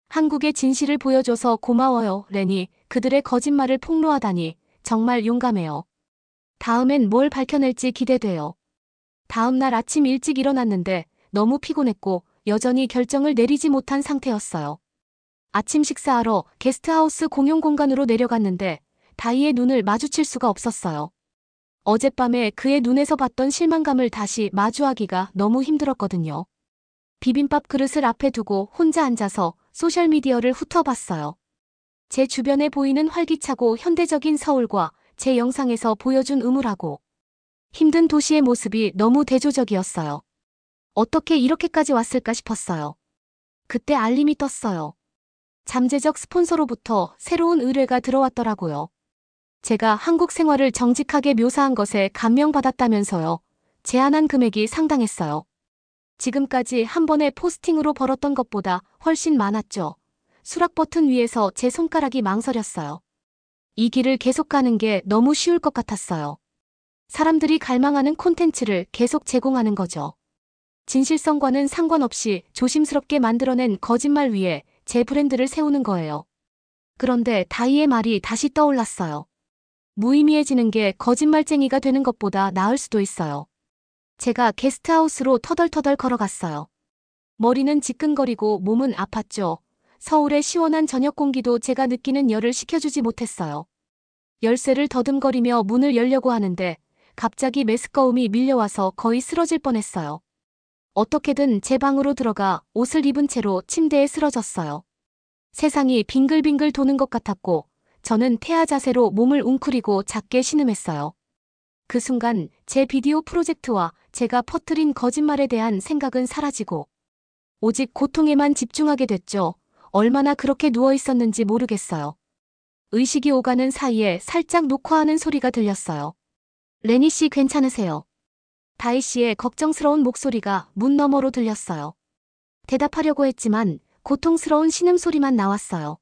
S1: 한국의 진실을 보여줘서 고마워요, 레니. 그들의 거짓말을 폭로하다니 정말 용감해요. 다음엔 뭘 밝혀낼지 기대돼요. 다음 날 아침 일찍 일어났는데 너무 피곤했고 여전히 결정을 내리지 못한 상태였어요. 아침 식사하러 게스트하우스 공용 공간으로 내려갔는데 다희의 눈을 마주칠 수가 없었어요. 어젯밤에 그의 눈에서 봤던 실망감을 다시 마주하기가 너무 힘들었거든요. 비빔밥 그릇을 앞에 두고 혼자 앉아서 소셜미디어를 훑어봤어요. 제 주변에 보이는 활기차고 현대적인 서울과 제 영상에서 보여준 음울하고 힘든 도시의 모습이 너무 대조적이었어요. 어떻게 이렇게까지 왔을까 싶었어요. 그때 알림이 떴어요. 잠재적 스폰서로부터 새로운 의뢰가 들어왔더라고요. 제가 한국 생활을 정직하게 묘사한 것에 감명받았다면서요. 제안한 금액이 상당했어요. 지금까지 한 번의 포스팅으로 벌었던 것보다 훨씬 많았죠. 수락 버튼 위에서 제 손가락이 망설였어요. 이 길을 계속 가는 게 너무 쉬울 것 같았어요. 사람들이 갈망하는 콘텐츠를 계속 제공하는 거죠. 진실성과는 상관없이 조심스럽게 만들어낸 거짓말 위에 제 브랜드를 세우는 거예요. 그런데 다희의 말이 다시 떠올랐어요. 무의미해지는 게 거짓말쟁이가 되는 것보다 나을 수도 있어요. 제가 게스트하우스로 터덜터덜 걸어갔어요. 머리는 지끈거리고 몸은 아팠죠. 서울의 시원한 저녁 공기도 제가 느끼는 열을 식혀주지 못했어요. 열쇠를 더듬거리며 문을 열려고 하는데 갑자기 메스꺼움이 밀려와서 거의 쓰러질 뻔했어요. 어떻게든 제 방으로 들어가 옷을 입은 채로 침대에 쓰러졌어요. 세상이 빙글빙글 도는 것 같았고 저는 태아 자세로 몸을 웅크리고 작게 신음했어요. 그 순간 제 비디오 프로젝트와 제가 퍼뜨린 거짓말에 대한 생각은 사라지고 오직 고통에만 집중하게 됐죠. 얼마나 그렇게 누워 있었는지 모르겠어요. 의식이 오가는 사이에 살짝 녹화하는 소리가 들렸어요. 레니 씨 괜찮으세요? 다희 씨의 걱정스러운 목소리가 문 너머로 들렸어요. 대답하려고 했지만 고통스러운 신음소리만 나왔어요.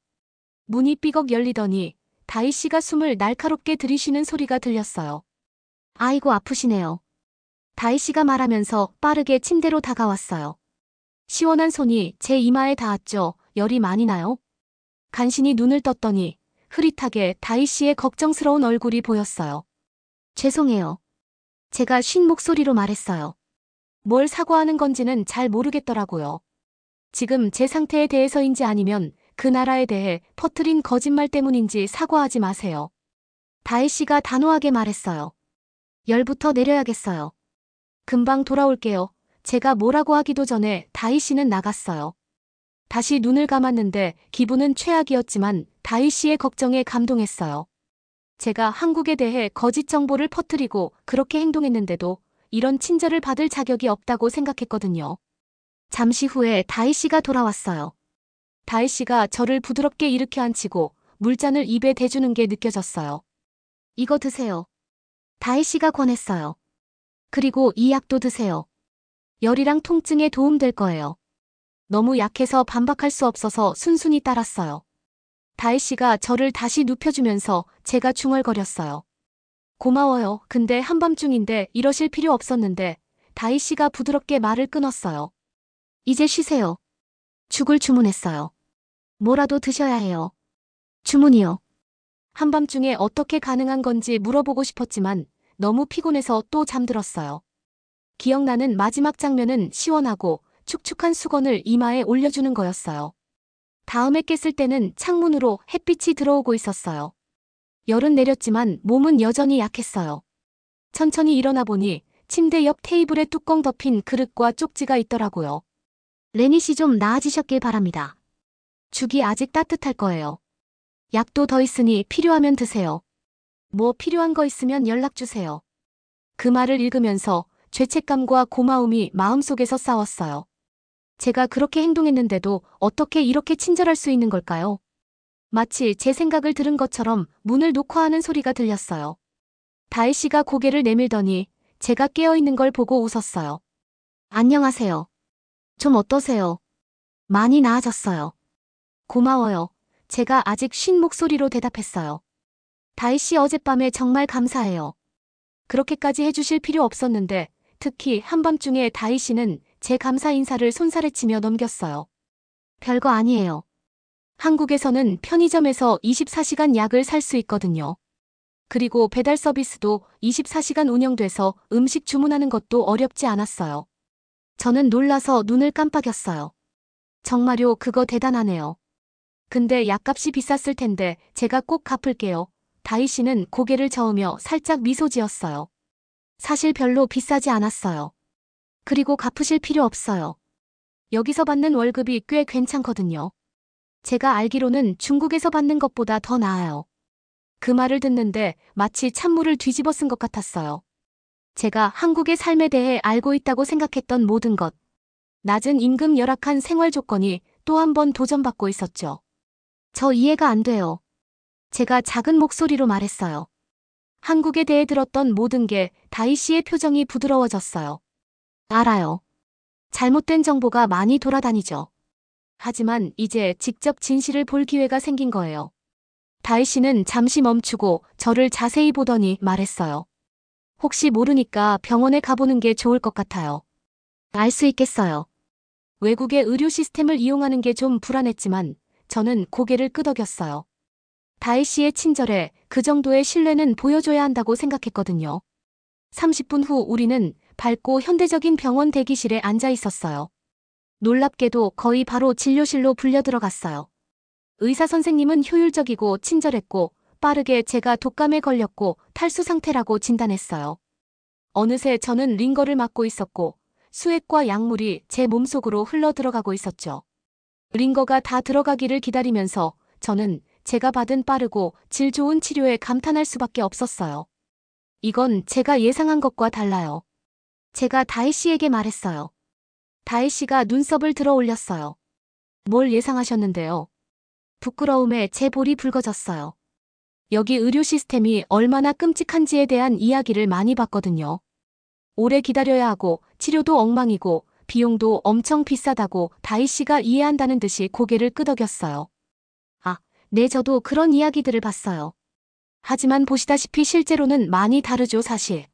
S1: 문이 삐걱 열리더니 다희 씨가 숨을 날카롭게 들이쉬는 소리가 들렸어요. 아이고 아프시네요. 다희 씨가 말하면서 빠르게 침대로 다가왔어요. 시원한 손이 제 이마에 닿았죠. 열이 많이 나요? 간신히 눈을 떴더니 흐릿하게 다희 씨의 걱정스러운 얼굴이 보였어요. 죄송해요. 제가 쉰 목소리로 말했어요. 뭘 사과하는 건지는 잘 모르겠더라고요. 지금 제 상태에 대해서인지 아니면 그 나라에 대해 퍼뜨린 거짓말 때문인지 사과하지 마세요. 다희 씨가 단호하게 말했어요. 열부터 내려야겠어요. 금방 돌아올게요. 제가 뭐라고 하기도 전에 다희 씨는 나갔어요. 다시 눈을 감았는데 기분은 최악이었지만 다희 씨의 걱정에 감동했어요. 제가 한국에 대해 거짓 정보를 퍼뜨리고 그렇게 행동했는데도 이런 친절을 받을 자격이 없다고 생각했거든요. 잠시 후에 다희 씨가 돌아왔어요. 다희 씨가 저를 부드럽게 일으켜 앉히고 물잔을 입에 대주는 게 느껴졌어요. 이거 드세요. 다희 씨가 권했어요. 그리고 이 약도 드세요. 열이랑 통증에 도움될 거예요. 너무 약해서 반박할 수 없어서 순순히 따랐어요. 다희 씨가 저를 다시 눕혀주면서 제가 중얼거렸어요. 고마워요. 근데 한밤중인데 이러실 필요 없었는데 다희 씨가 부드럽게 말을 끊었어요. 이제 쉬세요. 죽을 주문했어요. 뭐라도 드셔야 해요. 주문이요. 한밤중에 어떻게 가능한 건지 물어보고 싶었지만 너무 피곤해서 또 잠들었어요. 기억나는 마지막 장면은 시원하고 축축한 수건을 이마에 올려주는 거였어요. 다음에 깼을 때는 창문으로 햇빛이 들어오고 있었어요. 열은 내렸지만 몸은 여전히 약했어요. 천천히 일어나 보니 침대 옆 테이블에 뚜껑 덮인 그릇과 쪽지가 있더라고요. 레니 씨 좀 나아지셨길 바랍니다. 죽이 아직 따뜻할 거예요. 약도 더 있으니 필요하면 드세요. 뭐 필요한 거 있으면 연락 주세요. 그 말을 읽으면서 죄책감과 고마움이 마음속에서 싸웠어요. 제가 그렇게 행동했는데도 어떻게 이렇게 친절할 수 있는 걸까요? 마치 제 생각을 들은 것처럼 문을 녹화하는 소리가 들렸어요. 다희 씨가 고개를 내밀더니 제가 깨어있는 걸 보고 웃었어요. 안녕하세요. 좀 어떠세요? 많이 나아졌어요. 고마워요. 제가 아직 쉰 목소리로 대답했어요. 다희 씨 어젯밤에 정말 감사해요. 그렇게까지 해주실 필요 없었는데 특히 한밤중에 다희 씨는 제 감사 인사를 손살에 치며 넘겼어요. 별거 아니에요. 한국에서는 편의점에서 24시간 약을 살 수 있거든요. 그리고 배달 서비스도 24시간 운영돼서 음식 주문하는 것도 어렵지 않았어요. 저는 놀라서 눈을 깜빡였어요. 정말요, 그거 대단하네요. 근데 약값이 비쌌을 텐데 제가 꼭 갚을게요. 다희 씨는 고개를 저으며 살짝 미소 지었어요. 사실 별로 비싸지 않았어요. 그리고 갚으실 필요 없어요. 여기서 받는 월급이 꽤 괜찮거든요. 제가 알기로는 중국에서 받는 것보다 더 나아요. 그 말을 듣는데 마치 찬물을 뒤집어 쓴 것 같았어요. 제가 한국의 삶에 대해 알고 있다고 생각했던 모든 것. 낮은 임금, 열악한 생활 조건이 또 한 번 도전받고 있었죠. 저 이해가 안 돼요. 제가 작은 목소리로 말했어요. 한국에 대해 들었던 모든 게 다희 씨의 표정이 부드러워졌어요. 알아요. 잘못된 정보가 많이 돌아다니죠. 하지만 이제 직접 진실을 볼 기회가 생긴 거예요. 다희 씨는 잠시 멈추고 저를 자세히 보더니 말했어요. 혹시 모르니까 병원에 가보는 게 좋을 것 같아요. 알 수 있겠어요. 외국의 의료 시스템을 이용하는 게 좀 불안했지만 저는 고개를 끄덕였어요. 다희 씨의 친절에 그 정도의 신뢰는 보여줘야 한다고 생각했거든요. 30분 후 우리는 밝고 현대적인 병원 대기실에 앉아 있었어요. 놀랍게도 거의 바로 진료실로 불려 들어갔어요. 의사 선생님은 효율적이고 친절했고 빠르게 제가 독감에 걸렸고 탈수 상태라고 진단했어요. 어느새 저는 링거를 맞고 있었고 수액과 약물이 제 몸속으로 흘러 들어가고 있었죠. 링거가 다 들어가기를 기다리면서 저는 제가 받은 빠르고 질 좋은 치료에 감탄할 수밖에 없었어요. 이건 제가 예상한 것과 달라요. 제가 다희 씨에게 말했어요. 다희 씨가 눈썹을 들어 올렸어요. 뭘 예상하셨는데요? 부끄러움에 제 볼이 붉어졌어요. 여기 의료 시스템이 얼마나 끔찍한지에 대한 이야기를 많이 봤거든요. 오래 기다려야 하고 치료도 엉망이고 비용도 엄청 비싸다고 다희 씨가 이해한다는 듯이 고개를 끄덕였어요. 아, 네, 저도 그런 이야기들을 봤어요. 하지만 보시다시피 실제로는 많이 다르죠, 사실.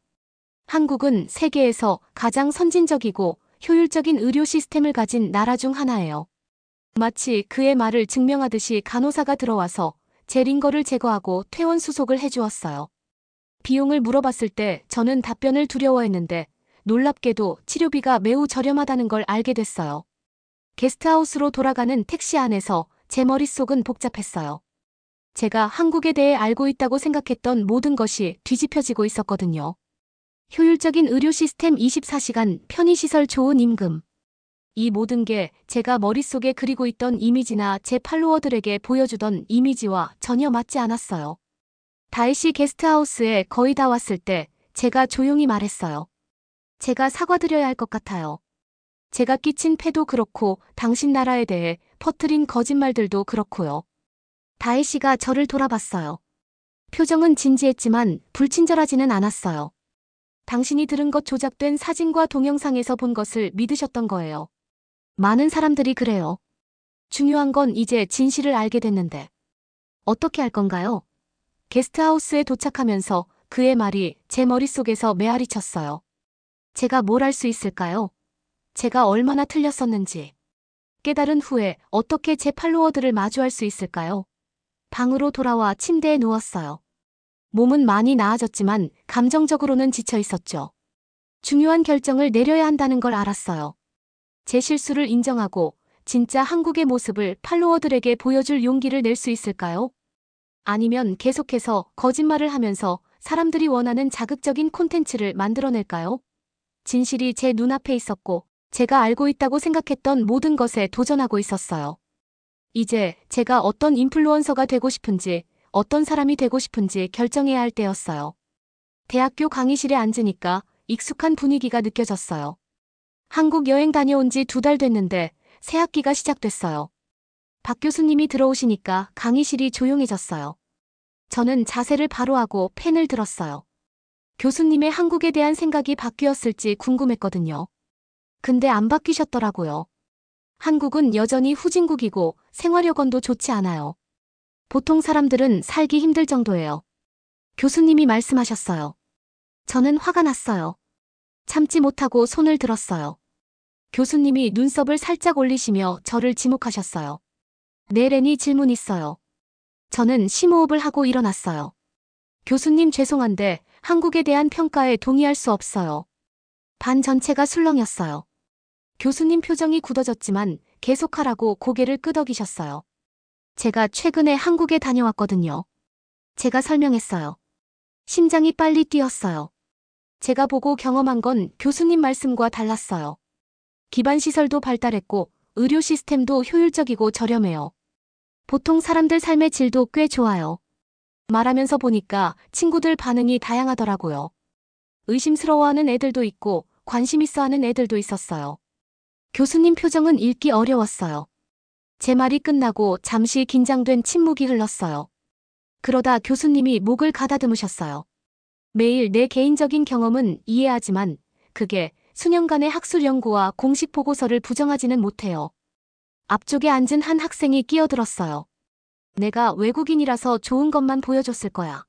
S1: 한국은 세계에서 가장 선진적이고 효율적인 의료 시스템을 가진 나라 중 하나예요. 마치 그의 말을 증명하듯이 간호사가 들어와서 제 링거를 제거하고 퇴원 수속을 해주었어요. 비용을 물어봤을 때 저는 답변을 두려워했는데 놀랍게도 치료비가 매우 저렴하다는 걸 알게 됐어요. 게스트하우스로 돌아가는 택시 안에서 제 머릿속은 복잡했어요. 제가 한국에 대해 알고 있다고 생각했던 모든 것이 뒤집혀지고 있었거든요. 효율적인 의료 시스템, 24시간 편의시설, 좋은 임금. 이 모든 게 제가 머릿속에 그리고 있던 이미지나 제 팔로워들에게 보여주던 이미지와 전혀 맞지 않았어요. 다희 씨 게스트하우스에 거의 다 왔을 때 제가 조용히 말했어요. 제가 사과드려야 할 것 같아요. 제가 끼친 폐도 그렇고 당신 나라에 대해 퍼뜨린 거짓말들도 그렇고요. 다희 씨가 저를 돌아봤어요. 표정은 진지했지만 불친절하지는 않았어요. 당신이 들은 것, 조작된 사진과 동영상에서 본 것을 믿으셨던 거예요. 많은 사람들이 그래요. 중요한 건 이제 진실을 알게 됐는데 어떻게 할 건가요? 게스트하우스에 도착하면서 그의 말이 제 머릿속에서 메아리 쳤어요. 제가 뭘 할 수 있을까요? 제가 얼마나 틀렸었는지. 깨달은 후에 어떻게 제 팔로워들을 마주할 수 있을까요? 방으로 돌아와 침대에 누웠어요. 몸은 많이 나아졌지만 감정적으로는 지쳐 있었죠. 중요한 결정을 내려야 한다는 걸 알았어요. 제 실수를 인정하고 진짜 한국의 모습을 팔로워들에게 보여줄 용기를 낼 수 있을까요? 아니면 계속해서 거짓말을 하면서 사람들이 원하는 자극적인 콘텐츠를 만들어낼까요? 진실이 제 눈앞에 있었고 제가 알고 있다고 생각했던 모든 것에 도전하고 있었어요. 이제 제가 어떤 인플루언서가 되고 싶은지, 어떤 사람이 되고 싶은지 결정해야 할 때였어요. 대학교 강의실에 앉으니까 익숙한 분위기가 느껴졌어요. 한국 여행 다녀온 지 2달 됐는데 새 학기가 시작됐어요. 박 교수님이 들어오시니까 강의실이 조용해졌어요. 저는 자세를 바로 하고 펜을 들었어요. 교수님의 한국에 대한 생각이 바뀌었을지 궁금했거든요. 근데 안 바뀌셨더라고요. 한국은 여전히 후진국이고 생활 여건도 좋지 않아요. 보통 사람들은 살기 힘들 정도예요. 교수님이 말씀하셨어요. 저는 화가 났어요. 참지 못하고 손을 들었어요. 교수님이 눈썹을 살짝 올리시며 저를 지목하셨어요. 네, 레니 질문 있어요. 저는 심호흡을 하고 일어났어요. 교수님 죄송한데 한국에 대한 평가에 동의할 수 없어요. 반 전체가 술렁였어요. 교수님 표정이 굳어졌지만 계속하라고 고개를 끄덕이셨어요. 제가 최근에 한국에 다녀왔거든요. 제가 설명했어요. 심장이 빨리 뛰었어요. 제가 보고 경험한 건 교수님 말씀과 달랐어요. 기반 시설도 발달했고 의료 시스템도 효율적이고 저렴해요. 보통 사람들 삶의 질도 꽤 좋아요. 말하면서 보니까 친구들 반응이 다양하더라고요. 의심스러워하는 애들도 있고 관심 있어 하는 애들도 있었어요. 교수님 표정은 읽기 어려웠어요. 제 말이 끝나고 잠시 긴장된 침묵이 흘렀어요. 그러다 교수님이 목을 가다듬으셨어요. 매일 내 개인적인 경험은 이해하지만 그게 수년간의 학술 연구와 공식 보고서를 부정하지는 못해요. 앞쪽에 앉은 한 학생이 끼어들었어요. 내가 외국인이라서 좋은 것만 보여줬을 거야.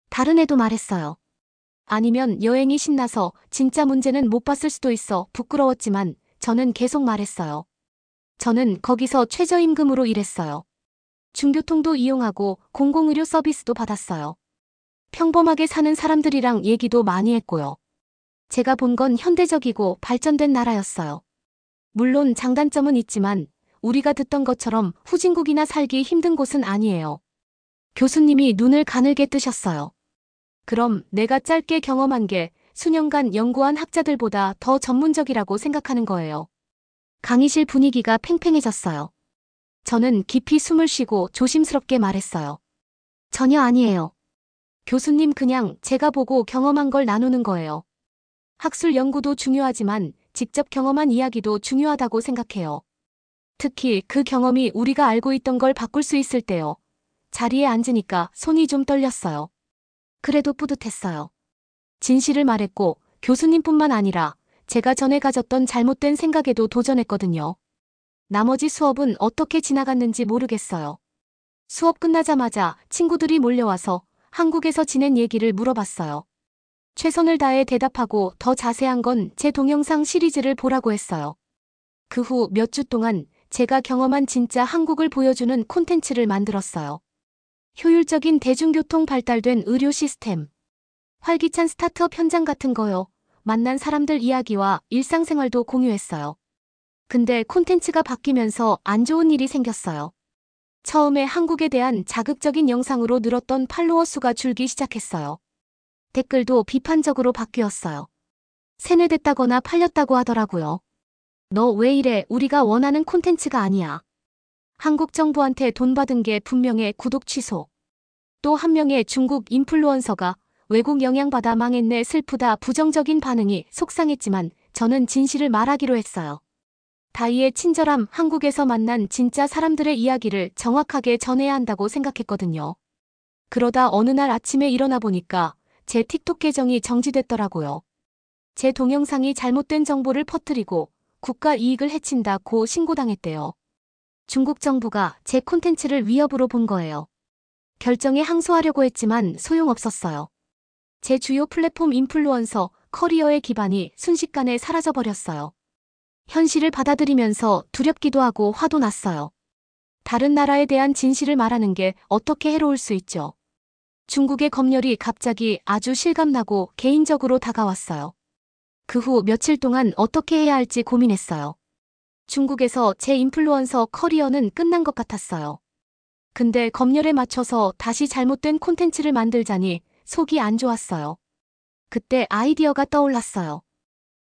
S1: 다른 애도 말했어요. 아니면 여행이 신나서 진짜 문제는 못 봤을 수도 있어 부끄러웠지만 저는 계속 말했어요. 저는 거기서 최저임금으로 일했어요. 중교통도 이용하고 공공의료 서비스도 받았어요. 평범하게 사는 사람들이랑 얘기도 많이 했고요. 제가 본 건 현대적이고 발전된 나라였어요. 물론 장단점은 있지만 우리가 듣던 것처럼 후진국이나 살기 힘든 곳은 아니에요. 교수님이 눈을 가늘게 뜨셨어요. 그럼 내가 짧게 경험한 게 수년간 연구한 학자들보다 더 전문적이라고 생각하는 거예요. 강의실 분위기가 팽팽해졌어요. 저는 깊이 숨을 쉬고 조심스럽게 말했어요. 전혀 아니에요. 교수님 그냥 제가 보고 경험한 걸 나누는 거예요. 학술 연구도 중요하지만 직접 경험한 이야기도 중요하다고 생각해요. 특히 그 경험이 우리가 알고 있던 걸 바꿀 수 있을 때요. 자리에 앉으니까 손이 좀 떨렸어요. 그래도 뿌듯했어요. 진실을 말했고 교수님뿐만 아니라 제가 전에 가졌던 잘못된 생각에도 도전했거든요. 나머지 수업은 어떻게 지나갔는지 모르겠어요. 수업 끝나자마자 친구들이 몰려와서 한국에서 지낸 얘기를 물어봤어요. 최선을 다해 대답하고 더 자세한 건 제 동영상 시리즈를 보라고 했어요. 그 후 몇 주 동안 제가 경험한 진짜 한국을 보여주는 콘텐츠를 만들었어요. 효율적인 대중교통 발달된 의료 시스템, 활기찬 스타트업 현장 같은 거요. 만난 사람들 이야기와 일상생활도 공유했어요. 근데 콘텐츠가 바뀌면서 안 좋은 일이 생겼어요. 처음에 한국에 대한 자극적인 영상으로 늘었던 팔로워 수가 줄기 시작했어요. 댓글도 비판적으로 바뀌었어요. 세뇌됐다거나 팔렸다고 하더라고요. 너 왜 이래? 우리가 원하는 콘텐츠가 아니야. 한국 정부한테 돈 받은 게 분명해. 구독 취소. 또 한 명의 중국 인플루언서가 외국 영향받아 망했네. 슬프다. 부정적인 반응이 속상했지만 저는 진실을 말하기로 했어요. 다이의 친절함, 한국에서 만난 진짜 사람들의 이야기를 정확하게 전해야 한다고 생각했거든요. 그러다 어느 날 아침에 일어나 보니까 제 틱톡 계정이 정지됐더라고요. 제 동영상이 잘못된 정보를 퍼뜨리고 국가 이익을 해친다고 신고당했대요. 중국 정부가 제 콘텐츠를 위협으로 본 거예요. 결정에 항소하려고 했지만 소용없었어요. 제 주요 플랫폼 인플루언서 커리어의 기반이 순식간에 사라져버렸어요. 현실을 받아들이면서 두렵기도 하고 화도 났어요. 다른 나라에 대한 진실을 말하는 게 어떻게 해로울 수 있죠. 중국의 검열이 갑자기 아주 실감나고 개인적으로 다가왔어요. 그 후 며칠 동안 어떻게 해야 할지 고민했어요. 중국에서 제 인플루언서 커리어는 끝난 것 같았어요. 근데 검열에 맞춰서 다시 잘못된 콘텐츠를 만들자니 속이 안 좋았어요. 그때 아이디어가 떠올랐어요.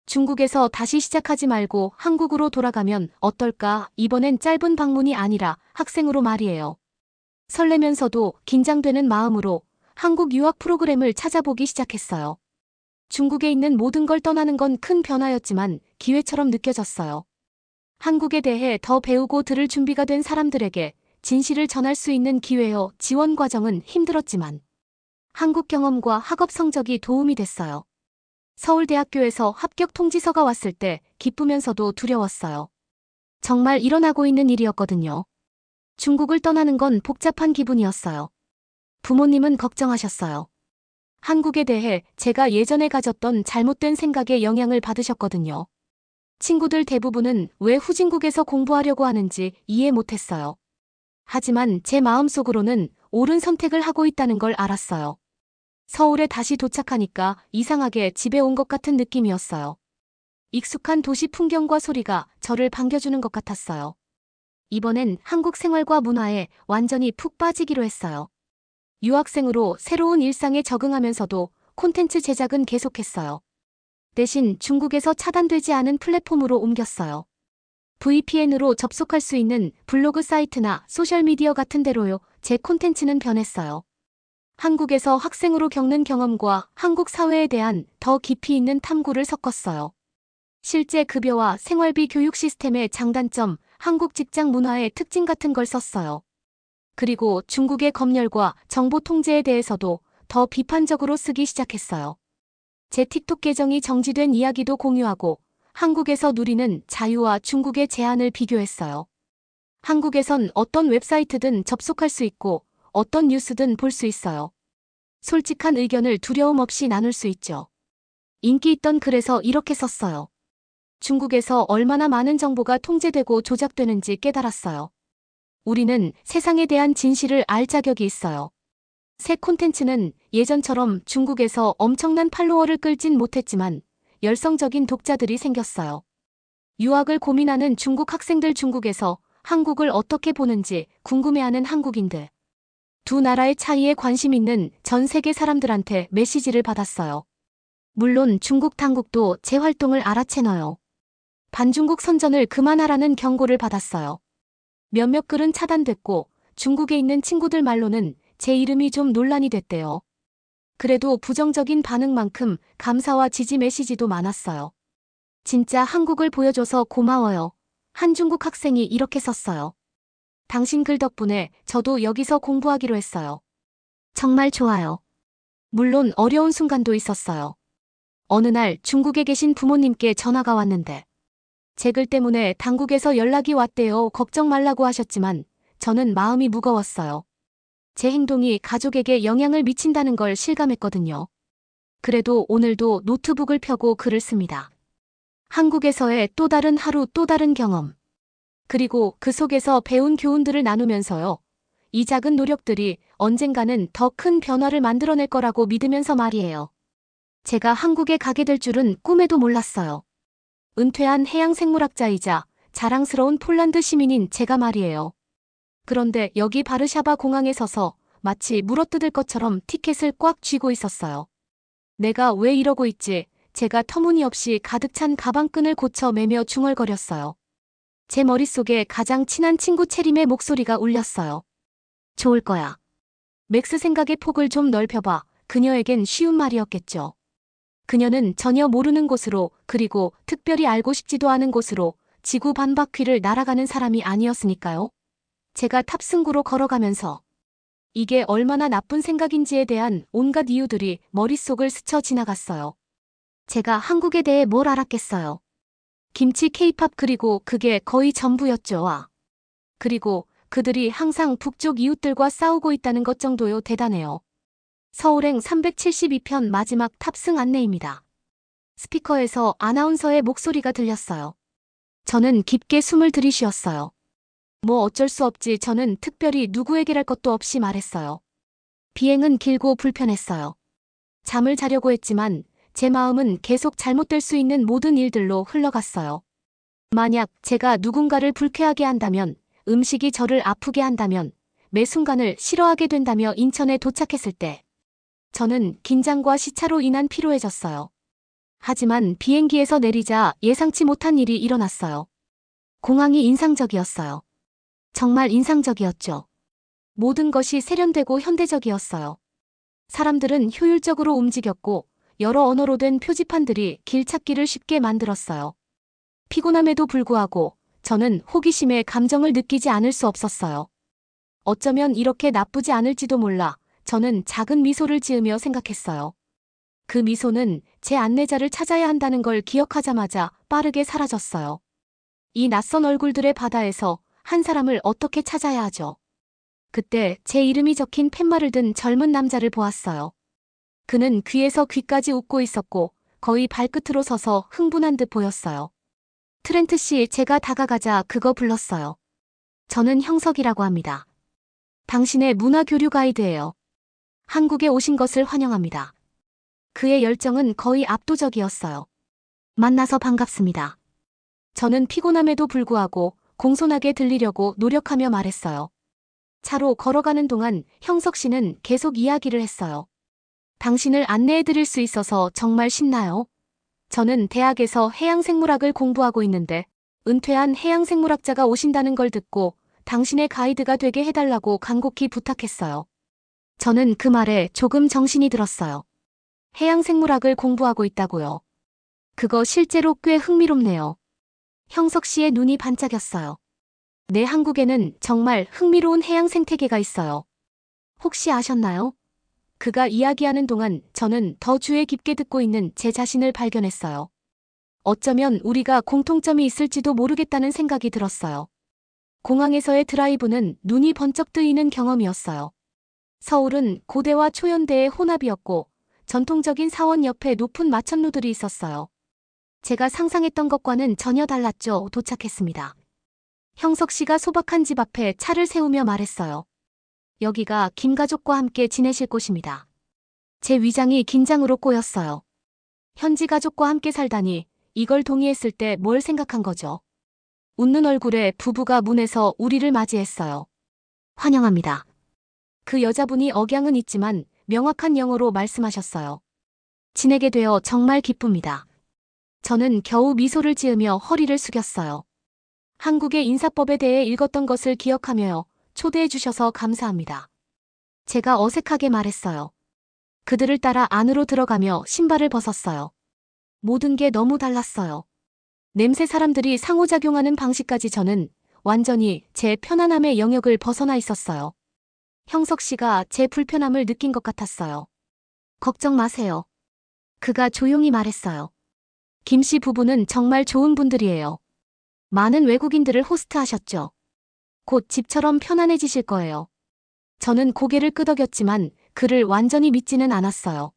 S1: 중국에서 다시 시작하지 말고 한국으로 돌아가면 어떨까? 이번엔 짧은 방문이 아니라 학생으로 말이에요. 설레면서도 긴장되는 마음으로 한국 유학 프로그램을 찾아보기 시작했어요. 중국에 있는 모든 걸 떠나는 건 큰 변화였지만 기회처럼 느껴졌어요. 한국에 대해 더 배우고 들을 준비가 된 사람들에게 진실을 전할 수 있는 기회요. 지원 과정은 힘들었지만 한국 경험과 학업 성적이 도움이 됐어요. 서울대학교에서 합격 통지서가 왔을 때 기쁘면서도 두려웠어요. 정말 일어나고 있는 일이었거든요. 중국을 떠나는 건 복잡한 기분이었어요. 부모님은 걱정하셨어요. 한국에 대해 제가 예전에 가졌던 잘못된 생각에 영향을 받으셨거든요. 친구들 대부분은 왜 후진국에서 공부하려고 하는지 이해 못했어요. 하지만 제 마음속으로는 옳은 선택을 하고 있다는 걸 알았어요. 서울에 다시 도착하니까 이상하게 집에 온 것 같은 느낌이었어요. 익숙한 도시 풍경과 소리가 저를 반겨주는 것 같았어요. 이번엔 한국 생활과 문화에 완전히 푹 빠지기로 했어요. 유학생으로 새로운 일상에 적응하면서도 콘텐츠 제작은 계속했어요. 대신 중국에서 차단되지 않은 플랫폼으로 옮겼어요. VPN으로 접속할 수 있는 블로그 사이트나 소셜미디어 같은 데로요. 제 콘텐츠는 변했어요. 한국에서 학생으로 겪는 경험과 한국 사회에 대한 더 깊이 있는 탐구를 섞었어요. 실제 급여와 생활비 교육 시스템의 장단점, 한국 직장 문화의 특징 같은 걸 썼어요. 그리고 중국의 검열과 정보 통제에 대해서도 더 비판적으로 쓰기 시작했어요. 제 틱톡 계정이 정지된 이야기도 공유하고 한국에서 누리는 자유와 중국의 제한을 비교했어요. 한국에선 어떤 웹사이트든 접속할 수 있고 어떤 뉴스든 볼 수 있어요. 솔직한 의견을 두려움 없이 나눌 수 있죠. 인기 있던 글에서 이렇게 썼어요. 중국에서 얼마나 많은 정보가 통제되고 조작되는지 깨달았어요. 우리는 세상에 대한 진실을 알 자격이 있어요. 새 콘텐츠는 예전처럼 중국에서 엄청난 팔로워를 끌진 못했지만 열성적인 독자들이 생겼어요. 유학을 고민하는 중국 학생들, 중국에서 한국을 어떻게 보는지 궁금해하는 한국인들. 두 나라의 차이에 관심 있는 전 세계 사람들한테 메시지를 받았어요. 물론 중국 당국도 제 활동을 알아채너요. 반중국 선전을 그만하라는 경고를 받았어요. 몇몇 글은 차단됐고 중국에 있는 친구들 말로는 제 이름이 좀 논란이 됐대요. 그래도 부정적인 반응만큼 감사와 지지 메시지도 많았어요. 진짜 한국을 보여줘서 고마워요. 한 중국 학생이 이렇게 썼어요. 당신 글 덕분에 저도 여기서 공부하기로 했어요. 정말 좋아요. 물론 어려운 순간도 있었어요. 어느 날 중국에 계신 부모님께 전화가 왔는데 제 글 때문에 당국에서 연락이 왔대요. 걱정 말라고 하셨지만 저는 마음이 무거웠어요. 제 행동이 가족에게 영향을 미친다는 걸 실감했거든요. 그래도 오늘도 노트북을 펴고 글을 씁니다. 한국에서의 또 다른 하루, 또 다른 경험. 그리고 그 속에서 배운 교훈들을 나누면서요. 이 작은 노력들이 언젠가는 더 큰 변화를 만들어낼 거라고 믿으면서 말이에요. 제가 한국에 가게 될 줄은 꿈에도 몰랐어요. 은퇴한 해양생물학자이자 자랑스러운 폴란드 시민인 제가 말이에요. 그런데 여기 바르샤바 공항에 서서 마치 물어뜯을 것처럼 티켓을 꽉 쥐고 있었어요. 내가 왜 이러고 있지? 제가 터무니없이 가득 찬 가방끈을 고쳐 매며 중얼거렸어요. 제 머릿속에 가장 친한 친구 채림의 목소리가 울렸어요. 좋을 거야. 맥스 생각의 폭을 좀 넓혀봐. 그녀에겐 쉬운 말이었겠죠. 그녀는 전혀 모르는 곳으로, 그리고 특별히 알고 싶지도 않은 곳으로 지구 반바퀴를 날아가는 사람이 아니었으니까요. 제가 탑승구로 걸어가면서 이게 얼마나 나쁜 생각인지에 대한 온갖 이유들이 머릿속을 스쳐 지나갔어요. 제가 한국에 대해 뭘 알았겠어요. 김치 케이팝, 그리고 그게 거의 전부였죠. 그리고 그들이 항상 북쪽 이웃들과 싸우고 있다는 것 정도요. 대단해요. 서울행 372편 마지막 탑승 안내입니다. 스피커에서 아나운서의 목소리가 들렸어요. 저는 깊게 숨을 들이쉬었어요. 뭐 어쩔 수 없지. 저는 특별히 누구에게랄 것도 없이 말했어요. 비행은 길고 불편했어요. 잠을 자려고 했지만 제 마음은 계속 잘못될 수 있는 모든 일들로 흘러갔어요. 만약 제가 누군가를 불쾌하게 한다면, 음식이 저를 아프게 한다면, 매 순간을 싫어하게 된다며 인천에 도착했을 때 저는 긴장과 시차로 인한 피로해졌어요. 하지만 비행기에서 내리자 예상치 못한 일이 일어났어요. 공항이 인상적이었어요. 정말 인상적이었죠. 모든 것이 세련되고 현대적이었어요. 사람들은 효율적으로 움직였고 여러 언어로 된 표지판들이 길 찾기를 쉽게 만들었어요. 피곤함에도 불구하고 저는 호기심에 감정을 느끼지 않을 수 없었어요. 어쩌면 이렇게 나쁘지 않을지도 몰라. 저는 작은 미소를 지으며 생각했어요. 그 미소는 제 안내자를 찾아야 한다는 걸 기억하자마자 빠르게 사라졌어요. 이 낯선 얼굴들의 바다에서 한 사람을 어떻게 찾아야 하죠? 그때 제 이름이 적힌 팻말을 든 젊은 남자를 보았어요. 그는 귀에서 귀까지 웃고 있었고 거의 발끝으로 서서 흥분한 듯 보였어요. 트렌트 씨, 제가 다가가자 그거 불렀어요. 저는 형석이라고 합니다. 당신의 문화교류 가이드예요. 한국에 오신 것을 환영합니다. 그의 열정은 거의 압도적이었어요. 만나서 반갑습니다. 저는 피곤함에도 불구하고 공손하게 들리려고 노력하며 말했어요. 차로 걸어가는 동안 형석 씨는 계속 이야기를 했어요. 당신을 안내해드릴 수 있어서 정말 신나요. 저는 대학에서 해양생물학을 공부하고 있는데 은퇴한 해양생물학자가 오신다는 걸 듣고 당신의 가이드가 되게 해달라고 간곡히 부탁했어요. 저는 그 말에 조금 정신이 들었어요. 해양생물학을 공부하고 있다고요. 그거 실제로 꽤 흥미롭네요. 형석 씨의 눈이 반짝였어요. 네, 한국에는 정말 흥미로운 해양 생태계가 있어요. 혹시 아셨나요? 그가 이야기하는 동안 저는 더 주의 깊게 듣고 있는 제 자신을 발견했어요. 어쩌면 우리가 공통점이 있을지도 모르겠다는 생각이 들었어요. 공항에서의 드라이브는 눈이 번쩍 뜨이는 경험이었어요. 서울은 고대와 초연대의 혼합이었고 전통적인 사원 옆에 높은 마천루들이 있었어요. 제가 상상했던 것과는 전혀 달랐죠. 도착했습니다. 형석 씨가 소박한 집 앞에 차를 세우며 말했어요. 여기가 김 가족과 함께 지내실 곳입니다. 제 위장이 긴장으로 꼬였어요. 현지 가족과 함께 살다니 이걸 동의했을 때 뭘 생각한 거죠? 웃는 얼굴에 부부가 문에서 우리를 맞이했어요. 환영합니다. 그 여자분이 억양은 있지만 명확한 영어로 말씀하셨어요. 지내게 되어 정말 기쁩니다. 저는 겨우 미소를 지으며 허리를 숙였어요. 한국의 인사법에 대해 읽었던 것을 기억하며 초대해 주셔서 감사합니다. 제가 어색하게 말했어요. 그들을 따라 안으로 들어가며 신발을 벗었어요. 모든 게 너무 달랐어요. 냄새, 사람들이 상호작용하는 방식까지. 저는 완전히 제 편안함의 영역을 벗어나 있었어요. 형석 씨가 제 불편함을 느낀 것 같았어요. 걱정 마세요. 그가 조용히 말했어요. 김 씨 부부는 정말 좋은 분들이에요. 많은 외국인들을 호스트하셨죠. 곧 집처럼 편안해지실 거예요. 저는 고개를 끄덕였지만 그를 완전히 믿지는 않았어요.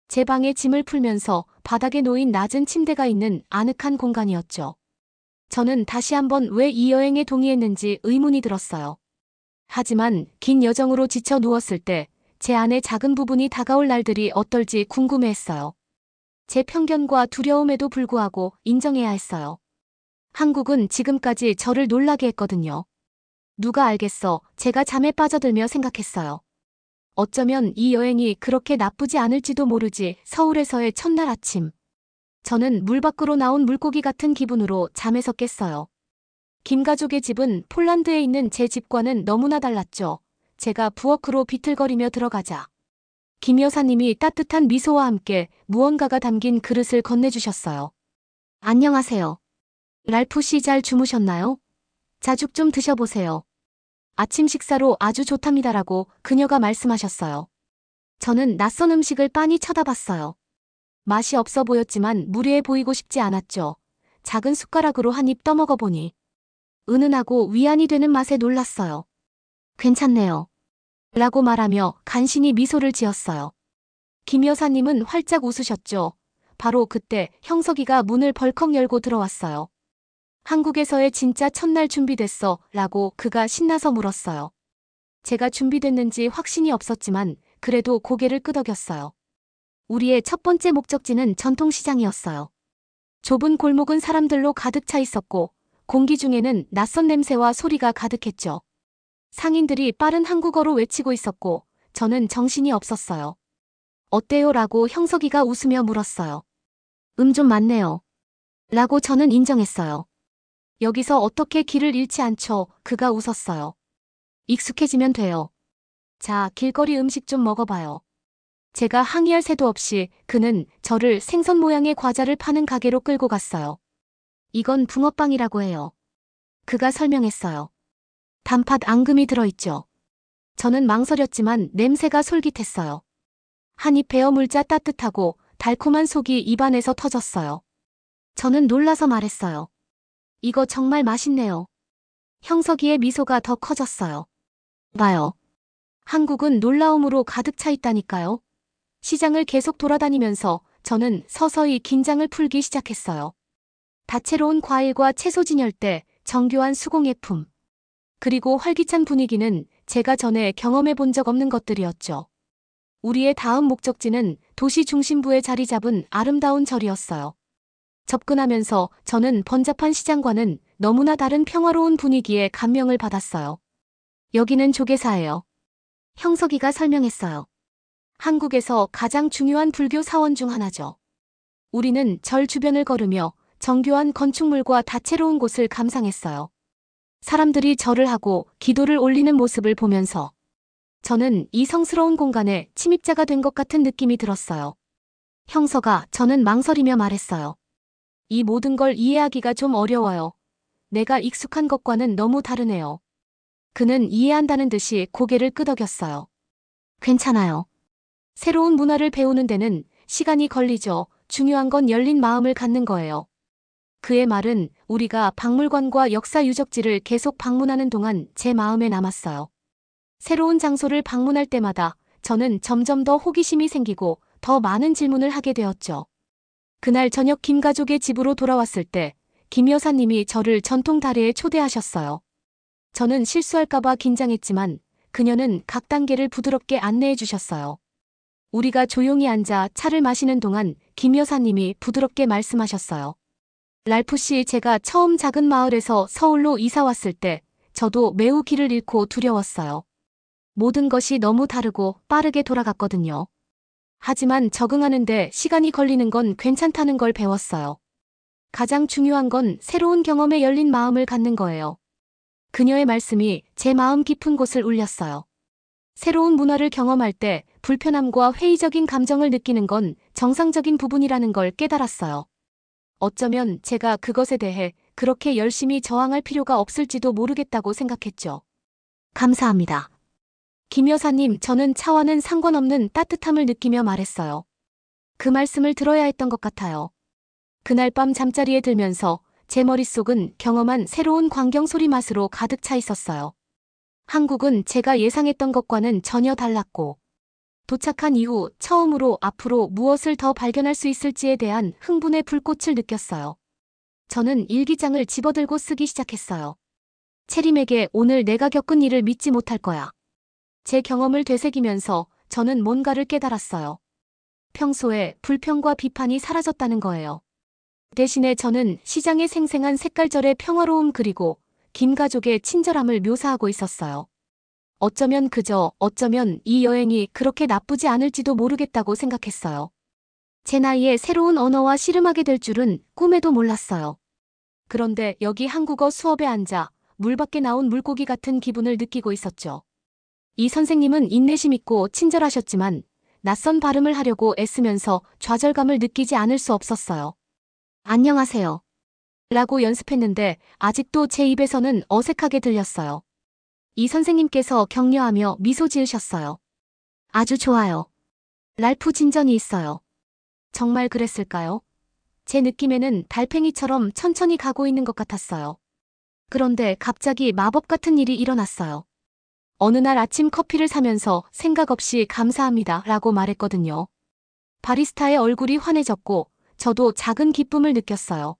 S1: 제 방에 짐을 풀면서 바닥에 놓인 낮은 침대가 있는 아늑한 공간이었죠. 저는 다시 한번 왜 이 여행에 동의했는지 의문이 들었어요. 하지만 긴 여정으로 지쳐 누웠을 때 제 안의 작은 부분이 다가올 날들이 어떨지 궁금해했어요. 제 편견과 두려움에도 불구하고 인정해야 했어요. 한국은 지금까지 저를 놀라게 했거든요. 누가 알겠어, 제가 잠에 빠져들며 생각했어요. 어쩌면 이 여행이 그렇게 나쁘지 않을지도 모르지. 서울에서의 첫날 아침. 저는 물 밖으로 나온 물고기 같은 기분으로 잠에서 깼어요. 김 가족의 집은 폴란드에 있는 제 집과는 너무나 달랐죠. 제가 부엌으로 비틀거리며 들어가자 김 여사님이 따뜻한 미소와 함께 무언가가 담긴 그릇을 건네주셨어요. 안녕하세요. 랄프 씨 잘 주무셨나요? 자죽 좀 드셔보세요. 아침 식사로 아주 좋답니다라고 그녀가 말씀하셨어요. 저는 낯선 음식을 빤히 쳐다봤어요. 맛이 없어 보였지만 무례해 보이고 싶지 않았죠. 작은 숟가락으로 한 입 떠먹어보니 은은하고 위안이 되는 맛에 놀랐어요. 괜찮네요. 라고 말하며 간신히 미소를 지었어요. 김 여사님은 활짝 웃으셨죠. 바로 그때 형석이가 문을 벌컥 열고 들어왔어요. 한국에서의 진짜 첫날 준비됐어? 라고 그가 신나서 물었어요. 제가 준비됐는지 확신이 없었지만 그래도 고개를 끄덕였어요. 우리의 첫 번째 목적지는 전통시장이었어요. 좁은 골목은 사람들로 가득 차 있었고 공기 중에는 낯선 냄새와 소리가 가득했죠. 상인들이 빠른 한국어로 외치고 있었고 저는 정신이 없었어요. 어때요? 라고 형석이가 웃으며 물었어요. 좀 많네요. 라고 저는 인정했어요. 여기서 어떻게 길을 잃지 않죠? 그가 웃었어요. 익숙해지면 돼요. 자, 길거리 음식 좀 먹어봐요. 제가 항의할 새도 없이 그는 저를 생선 모양의 과자를 파는 가게로 끌고 갔어요. 이건 붕어빵이라고 해요. 그가 설명했어요. 단팥 앙금이 들어있죠. 저는 망설였지만 냄새가 솔깃했어요. 한 입 베어 물자 따뜻하고 달콤한 속이 입안에서 터졌어요. 저는 놀라서 말했어요. 이거 정말 맛있네요. 형석이의 미소가 더 커졌어요. 봐요. 한국은 놀라움으로 가득 차 있다니까요. 시장을 계속 돌아다니면서 저는 서서히 긴장을 풀기 시작했어요. 다채로운 과일과 채소 진열대, 정교한 수공예품. 그리고 활기찬 분위기는 제가 전에 경험해 본 적 없는 것들이었죠. 우리의 다음 목적지는 도시 중심부에 자리 잡은 아름다운 절이었어요. 접근하면서 저는 번잡한 시장과는 너무나 다른 평화로운 분위기에 감명을 받았어요. 여기는 조계사예요. 형석이가 설명했어요. 한국에서 가장 중요한 불교 사원 중 하나죠. 우리는 절 주변을 걸으며 정교한 건축물과 다채로운 곳을 감상했어요. 사람들이 절을 하고 기도를 올리는 모습을 보면서 저는 이 성스러운 공간에 침입자가 된 것 같은 느낌이 들었어요. 형서가 저는 망설이며 말했어요. 이 모든 걸 이해하기가 좀 어려워요. 내가 익숙한 것과는 너무 다르네요. 그는 이해한다는 듯이 고개를 끄덕였어요. 괜찮아요. 새로운 문화를 배우는 데는 시간이 걸리죠. 중요한 건 열린 마음을 갖는 거예요. 그의 말은 우리가 박물관과 역사 유적지를 계속 방문하는 동안 제 마음에 남았어요. 새로운 장소를 방문할 때마다 저는 점점 더 호기심이 생기고 더 많은 질문을 하게 되었죠. 그날 저녁 김 가족의 집으로 돌아왔을 때 김 여사님이 저를 전통 다례에 초대하셨어요. 저는 실수할까봐 긴장했지만 그녀는 각 단계를 부드럽게 안내해 주셨어요. 우리가 조용히 앉아 차를 마시는 동안 김 여사님이 부드럽게 말씀하셨어요. 랄프 씨, 제가 처음 작은 마을에서 서울로 이사 왔을 때 저도 매우 길을 잃고 두려웠어요. 모든 것이 너무 다르고 빠르게 돌아갔거든요. 하지만 적응하는데 시간이 걸리는 건 괜찮다는 걸 배웠어요. 가장 중요한 건 새로운 경험에 열린 마음을 갖는 거예요. 그녀의 말씀이 제 마음 깊은 곳을 울렸어요. 새로운 문화를 경험할 때 불편함과 회의적인 감정을 느끼는 건 정상적인 부분이라는 걸 깨달았어요. 어쩌면 제가 그것에 대해 그렇게 열심히 저항할 필요가 없을지도 모르겠다고 생각했죠. 감사합니다. 김 여사님, 저는 차와는 상관없는 따뜻함을 느끼며 말했어요. 그 말씀을 들어야 했던 것 같아요. 그날 밤 잠자리에 들면서 제 머릿속은 경험한 새로운 광경 소리 맛으로 가득 차 있었어요. 한국은 제가 예상했던 것과는 전혀 달랐고, 도착한 이후 처음으로 앞으로 무엇을 더 발견할 수 있을지에 대한 흥분의 불꽃을 느꼈어요. 저는 일기장을 집어들고 쓰기 시작했어요. 채림에게 오늘 내가 겪은 일을 믿지 못할 거야. 제 경험을 되새기면서 저는 뭔가를 깨달았어요. 평소에 불평과 비판이 사라졌다는 거예요. 대신에 저는 시장의 생생한 색깔절의 평화로움 그리고 김 가족의 친절함을 묘사하고 있었어요. 어쩌면 이 여행이 그렇게 나쁘지 않을지도 모르겠다고 생각했어요. 제 나이에 새로운 언어와 씨름하게 될 줄은 꿈에도 몰랐어요. 그런데 여기 한국어 수업에 앉아 물 밖에 나온 물고기 같은 기분을 느끼고 있었죠. 이 선생님은 인내심 있고 친절하셨지만 낯선 발음을 하려고 애쓰면서 좌절감을 느끼지 않을 수 없었어요. 안녕하세요. 라고 연습했는데 아직도 제 입에서는 어색하게 들렸어요. 이 선생님께서 격려하며 미소 지으셨어요. 아주 좋아요. 랄프 진전이 있어요. 정말 그랬을까요? 제 느낌에는 달팽이처럼 천천히 가고 있는 것 같았어요. 그런데 갑자기 마법 같은 일이 일어났어요. 어느 날 아침 커피를 사면서 생각 없이 감사합니다 라고 말했거든요. 바리스타의 얼굴이 환해졌고 저도 작은 기쁨을 느꼈어요.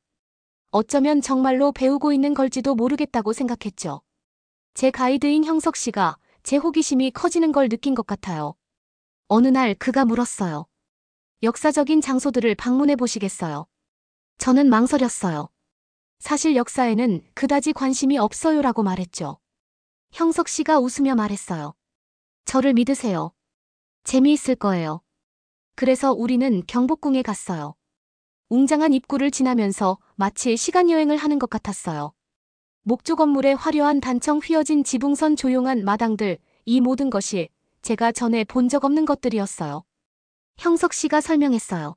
S1: 어쩌면 정말로 배우고 있는 걸지도 모르겠다고 생각했죠. 제 가이드인 형석 씨가 제 호기심이 커지는 걸 느낀 것 같아요. 어느 날 그가 물었어요. 역사적인 장소들을 방문해 보시겠어요? 저는 망설였어요. 사실 역사에는 그다지 관심이 없어요라고 말했죠. 형석 씨가 웃으며 말했어요. 저를 믿으세요. 재미있을 거예요. 그래서 우리는 경복궁에 갔어요. 웅장한 입구를 지나면서 마치 시간여행을 하는 것 같았어요. 목조 건물의 화려한 단청 휘어진 지붕선 조용한 마당들, 이 모든 것이 제가 전에 본 적 없는 것들이었어요. 형석 씨가 설명했어요.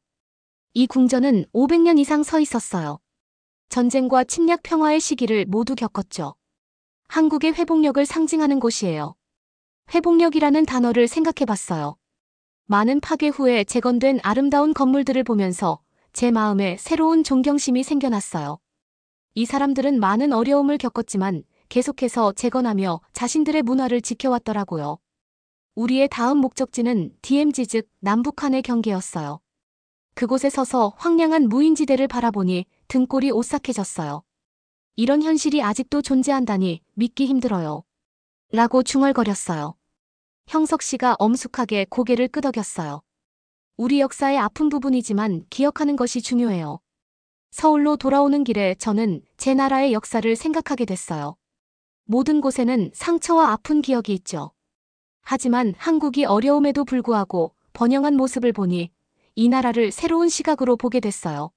S1: 이 궁전은 500년 이상 서 있었어요. 전쟁과 침략 평화의 시기를 모두 겪었죠. 한국의 회복력을 상징하는 곳이에요. 회복력이라는 단어를 생각해봤어요. 많은 파괴 후에 재건된 아름다운 건물들을 보면서 제 마음에 새로운 존경심이 생겨났어요. 이 사람들은 많은 어려움을 겪었지만 계속해서 재건하며 자신들의 문화를 지켜왔더라고요. 우리의 다음 목적지는 DMZ 즉 남북한의 경계였어요. 그곳에 서서 황량한 무인지대를 바라보니 등골이 오싹해졌어요. 이런 현실이 아직도 존재한다니 믿기 힘들어요. 라고 중얼거렸어요. 형석 씨가 엄숙하게 고개를 끄덕였어요. 우리 역사의 아픈 부분이지만 기억하는 것이 중요해요. 서울로 돌아오는 길에 저는 제 나라의 역사를 생각하게 됐어요. 모든 곳에는 상처와 아픈 기억이 있죠. 하지만 한국이 어려움에도 불구하고 번영한 모습을 보니 이 나라를 새로운 시각으로 보게 됐어요.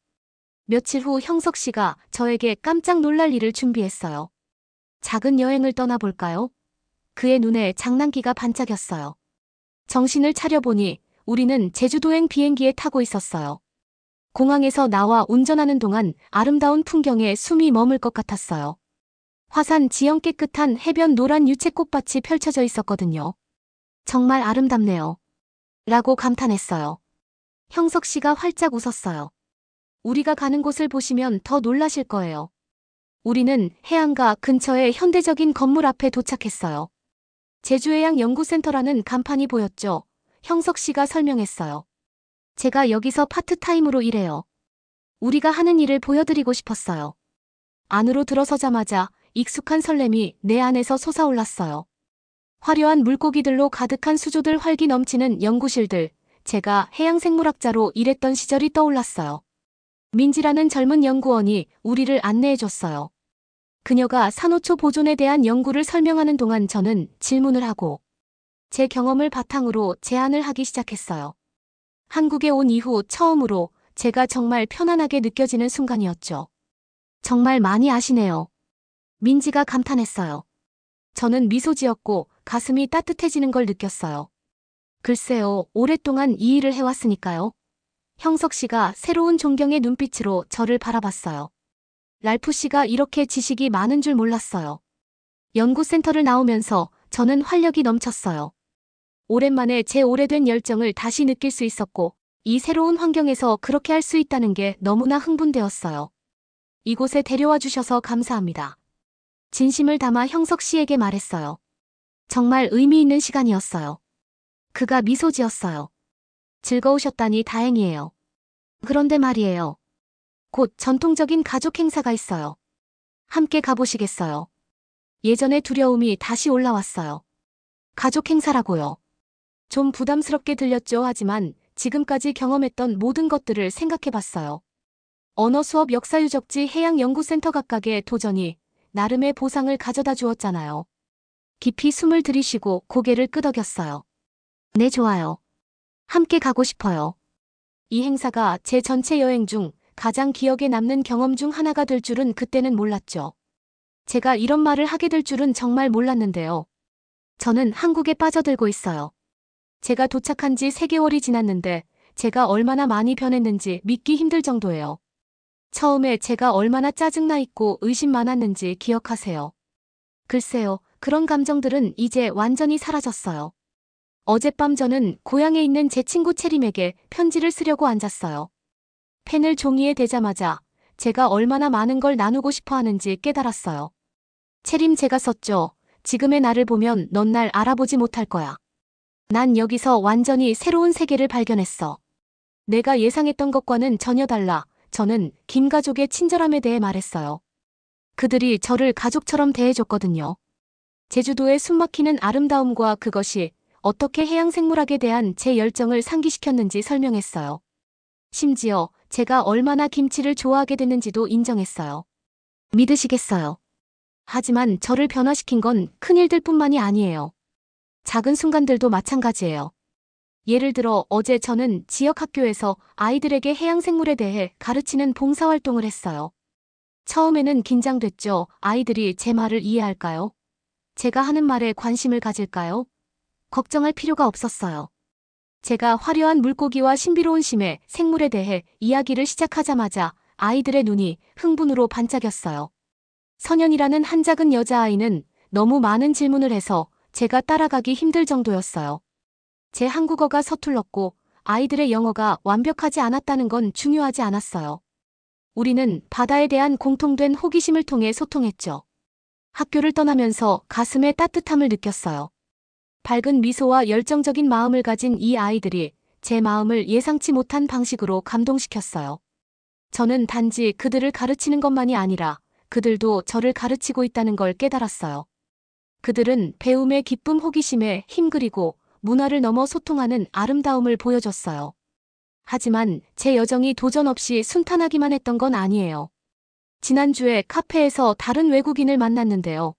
S1: 며칠 후 형석 씨가 저에게 깜짝 놀랄 일을 준비했어요. 작은 여행을 떠나볼까요? 그의 눈에 장난기가 반짝였어요. 정신을 차려보니 우리는 제주도행 비행기에 타고 있었어요. 공항에서 나와 운전하는 동안 아름다운 풍경에 숨이 멈을 것 같았어요. 화산 지형 깨끗한 해변 노란 유채꽃밭이 펼쳐져 있었거든요. 정말 아름답네요. 라고 감탄했어요. 형석 씨가 활짝 웃었어요. 우리가 가는 곳을 보시면 더 놀라실 거예요. 우리는 해안가 근처의 현대적인 건물 앞에 도착했어요. 제주해양연구센터라는 간판이 보였죠. 형석 씨가 설명했어요. 제가 여기서 파트타임으로 일해요. 우리가 하는 일을 보여드리고 싶었어요. 안으로 들어서자마자 익숙한 설렘이 내 안에서 솟아올랐어요. 화려한 물고기들로 가득한 수조들 활기 넘치는 연구실들, 제가 해양생물학자로 일했던 시절이 떠올랐어요. 민지라는 젊은 연구원이 우리를 안내해줬어요. 그녀가 산호초 보존에 대한 연구를 설명하는 동안 저는 질문을 하고 제 경험을 바탕으로 제안을 하기 시작했어요. 한국에 온 이후 처음으로 제가 정말 편안하게 느껴지는 순간이었죠. 정말 많이 아시네요. 민지가 감탄했어요. 저는 미소 지었고 가슴이 따뜻해지는 걸 느꼈어요. 글쎄요, 오랫동안 이 일을 해왔으니까요. 형석 씨가 새로운 존경의 눈빛으로 저를 바라봤어요. 랄프 씨가 이렇게 지식이 많은 줄 몰랐어요. 연구센터를 나오면서 저는 활력이 넘쳤어요. 오랜만에 제 오래된 열정을 다시 느낄 수 있었고, 이 새로운 환경에서 그렇게 할 수 있다는 게 너무나 흥분되었어요. 이곳에 데려와 주셔서 감사합니다. 진심을 담아 형석 씨에게 말했어요. 정말 의미 있는 시간이었어요. 그가 미소 지었어요. 즐거우셨다니 다행이에요. 그런데 말이에요. 곧 전통적인 가족 행사가 있어요. 함께 가보시겠어요? 예전의 두려움이 다시 올라왔어요. 가족 행사라고요. 좀 부담스럽게 들렸죠. 하지만 지금까지 경험했던 모든 것들을 생각해봤어요. 언어 수업 역사유적지 해양연구센터 각각의 도전이 나름의 보상을 가져다 주었잖아요. 깊이 숨을 들이쉬고 고개를 끄덕였어요. 네, 좋아요. 함께 가고 싶어요. 이 행사가 제 전체 여행 중 가장 기억에 남는 경험 중 하나가 될 줄은 그때는 몰랐죠. 제가 이런 말을 하게 될 줄은 정말 몰랐는데요. 저는 한국에 빠져들고 있어요. 제가 도착한 지 3개월이 지났는데 제가 얼마나 많이 변했는지 믿기 힘들 정도예요. 처음에 제가 얼마나 짜증나 있고 의심 많았는지 기억하세요? 글쎄요, 그런 감정들은 이제 완전히 사라졌어요. 어젯밤 저는 고향에 있는 제 친구 채림에게 편지를 쓰려고 앉았어요. 펜을 종이에 대자마자 제가 얼마나 많은 걸 나누고 싶어 하는지 깨달았어요. 채림, 제가 썼죠. 지금의 나를 보면 넌 날 알아보지 못할 거야. 난 여기서 완전히 새로운 세계를 발견했어. 내가 예상했던 것과는 전혀 달라. 저는 김 가족의 친절함에 대해 말했어요. 그들이 저를 가족처럼 대해줬거든요. 제주도의 숨막히는 아름다움과 그것이 어떻게 해양생물학에 대한 제 열정을 상기시켰는지 설명했어요. 심지어 제가 얼마나 김치를 좋아하게 됐는지도 인정했어요. 믿으시겠어요? 하지만 저를 변화시킨 건 큰일들 뿐만이 아니에요. 작은 순간들도 마찬가지예요. 예를 들어 어제 저는 지역 학교에서 아이들에게 해양생물에 대해 가르치는 봉사활동을 했어요. 처음에는 긴장됐죠. 아이들이 제 말을 이해할까요? 제가 하는 말에 관심을 가질까요? 걱정할 필요가 없었어요. 제가 화려한 물고기와 신비로운 심해, 생물에 대해 이야기를 시작하자마자 아이들의 눈이 흥분으로 반짝였어요. 선연이라는 한 작은 여자아이는 너무 많은 질문을 해서 제가 따라가기 힘들 정도였어요. 제 한국어가 서툴렀고 아이들의 영어가 완벽하지 않았다는 건 중요하지 않았어요. 우리는 바다에 대한 공통된 호기심을 통해 소통했죠. 학교를 떠나면서 가슴에 따뜻함을 느꼈어요. 밝은 미소와 열정적인 마음을 가진 이 아이들이 제 마음을 예상치 못한 방식으로 감동시켰어요. 저는 단지 그들을 가르치는 것만이 아니라 그들도 저를 가르치고 있다는 걸 깨달았어요. 그들은 배움의 기쁨, 호기심에 힘 그리고 문화를 넘어 소통하는 아름다움을 보여줬어요. 하지만 제 여정이 도전 없이 순탄하기만 했던 건 아니에요. 지난주에 카페에서 다른 외국인을 만났는데요.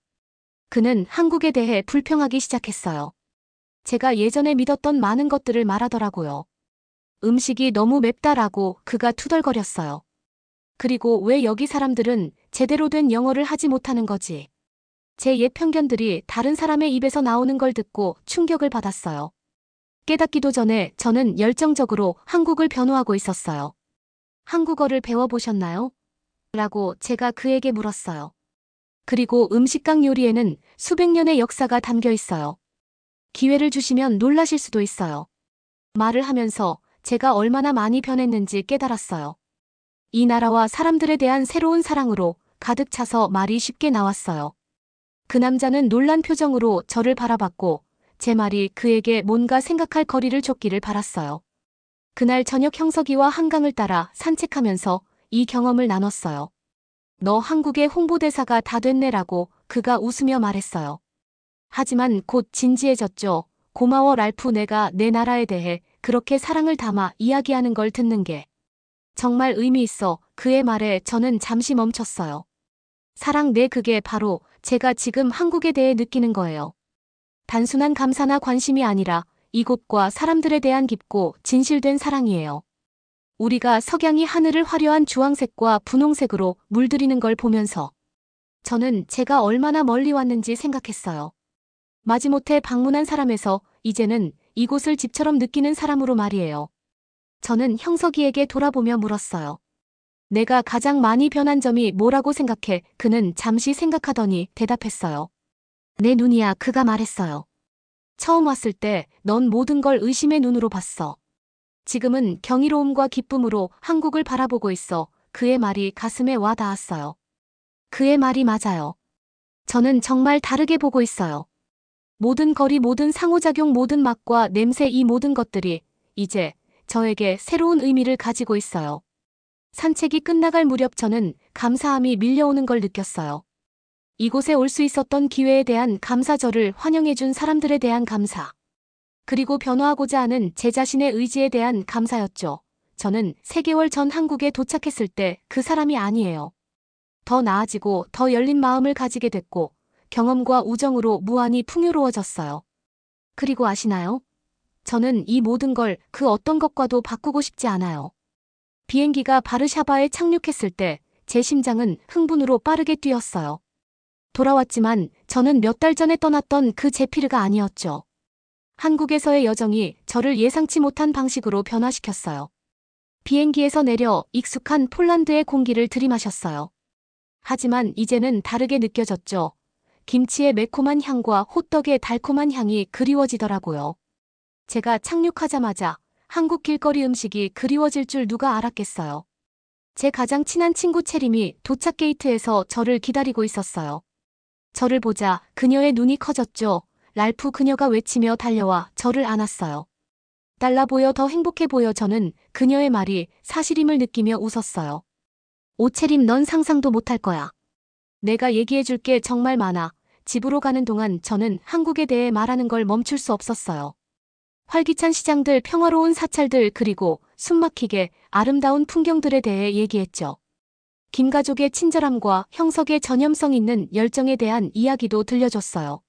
S1: 그는 한국에 대해 불평하기 시작했어요. 제가 예전에 믿었던 많은 것들을 말하더라고요. 음식이 너무 맵다라고 그가 투덜거렸어요. 그리고 왜 여기 사람들은 제대로 된 영어를 하지 못하는 거지? 제 옛 편견들이 다른 사람의 입에서 나오는 걸 듣고 충격을 받았어요. 깨닫기도 전에 저는 열정적으로 한국을 변호하고 있었어요. 한국어를 배워보셨나요? 라고 제가 그에게 물었어요. 그리고 음식강 요리에는 수백 년의 역사가 담겨 있어요. 기회를 주시면 놀라실 수도 있어요. 말을 하면서 제가 얼마나 많이 변했는지 깨달았어요. 이 나라와 사람들에 대한 새로운 사랑으로 가득 차서 말이 쉽게 나왔어요. 그 남자는 놀란 표정으로 저를 바라봤고 제 말이 그에게 뭔가 생각할 거리를 줬기를 바랐어요. 그날 저녁 형석이와 한강을 따라 산책하면서 이 경험을 나눴어요. 너 한국의 홍보대사가 다 됐네라고 그가 웃으며 말했어요. 하지만 곧 진지해졌죠. 고마워 랄프, 내가 내 나라에 대해 그렇게 사랑을 담아 이야기하는 걸 듣는 게 정말 의미 있어. 그의 말에 저는 잠시 멈췄어요. 사랑, 네, 그게 바로 제가 지금 한국에 대해 느끼는 거예요. 단순한 감사나 관심이 아니라 이곳과 사람들에 대한 깊고 진실된 사랑이에요. 우리가 석양이 하늘을 화려한 주황색과 분홍색으로 물들이는 걸 보면서 저는 제가 얼마나 멀리 왔는지 생각했어요. 마지못해 방문한 사람에서 이제는 이곳을 집처럼 느끼는 사람으로 말이에요. 저는 형석이에게 돌아보며 물었어요. 내가 가장 많이 변한 점이 뭐라고 생각해? 그는 잠시 생각하더니 대답했어요. 내 눈이야, 그가 말했어요. 처음 왔을 때 넌 모든 걸 의심의 눈으로 봤어. 지금은 경이로움과 기쁨으로 한국을 바라보고 있어. 그의 말이 가슴에 와 닿았어요. 그의 말이 맞아요. 저는 정말 다르게 보고 있어요. 모든 거리, 모든 상호작용, 모든 맛과 냄새, 이 모든 것들이 이제 저에게 새로운 의미를 가지고 있어요. 산책이 끝나갈 무렵 저는 감사함이 밀려오는 걸 느꼈어요. 이곳에 올 수 있었던 기회에 대한 감사, 저를 환영해준 사람들에 대한 감사. 그리고 변화하고자 하는 제 자신의 의지에 대한 감사였죠. 저는 3개월 전 한국에 도착했을 때 그 사람이 아니에요. 더 나아지고 더 열린 마음을 가지게 됐고 경험과 우정으로 무한히 풍요로워졌어요. 그리고 아시나요? 저는 이 모든 걸 그 어떤 것과도 바꾸고 싶지 않아요. 비행기가 바르샤바에 착륙했을 때 제 심장은 흥분으로 빠르게 뛰었어요. 돌아왔지만 저는 몇 달 전에 떠났던 그 제피르가 아니었죠. 한국에서의 여정이 저를 예상치 못한 방식으로 변화시켰어요. 비행기에서 내려 익숙한 폴란드의 공기를 들이마셨어요. 하지만 이제는 다르게 느껴졌죠. 김치의 매콤한 향과 호떡의 달콤한 향이 그리워지더라고요. 제가 착륙하자마자 한국 길거리 음식이 그리워질 줄 누가 알았겠어요. 제 가장 친한 친구 채림이 도착 게이트에서 저를 기다리고 있었어요. 저를 보자 그녀의 눈이 커졌죠. 랄프, 그녀가 외치며 달려와 저를 안았어요. 달라 보여, 더 행복해 보여. 저는 그녀의 말이 사실임을 느끼며 웃었어요. 오채림, 넌 상상도 못할 거야. 내가 얘기해줄 게 정말 많아. 집으로 가는 동안 저는 한국에 대해 말하는 걸 멈출 수 없었어요. 활기찬 시장들, 평화로운 사찰들, 그리고 숨막히게 아름다운 풍경들에 대해 얘기했죠. 김가족의 친절함과 형석의 전염성 있는 열정에 대한 이야기도 들려줬어요.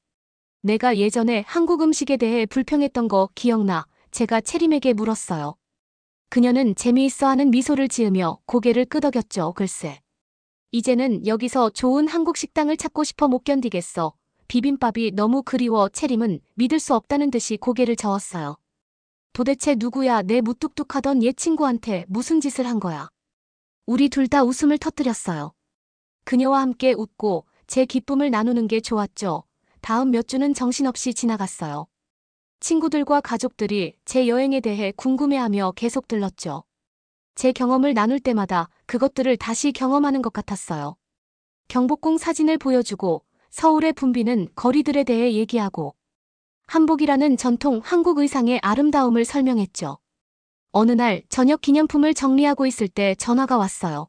S1: 내가 예전에 한국 음식에 대해 불평했던 거 기억나? 제가 채림에게 물었어요. 그녀는 재미있어하는 미소를 지으며 고개를 끄덕였죠. 글쎄. 이제는 여기서 좋은 한국 식당을 찾고 싶어 못 견디겠어. 비빔밥이 너무 그리워. 채림은 믿을 수 없다는 듯이 고개를 저었어요. 도대체 누구야? 내 무뚝뚝하던 옛 친구한테 무슨 짓을 한 거야? 우리 둘 다 웃음을 터뜨렸어요. 그녀와 함께 웃고 제 기쁨을 나누는 게 좋았죠. 다음 몇 주는 정신없이 지나갔어요. 친구들과 가족들이 제 여행에 대해 궁금해하며 계속 들렀죠. 제 경험을 나눌 때마다 그것들을 다시 경험하는 것 같았어요. 경복궁 사진을 보여주고 서울의 붐비는 거리들에 대해 얘기하고 한복이라는 전통 한국 의상의 아름다움을 설명했죠. 어느 날 저녁 기념품을 정리하고 있을 때 전화가 왔어요.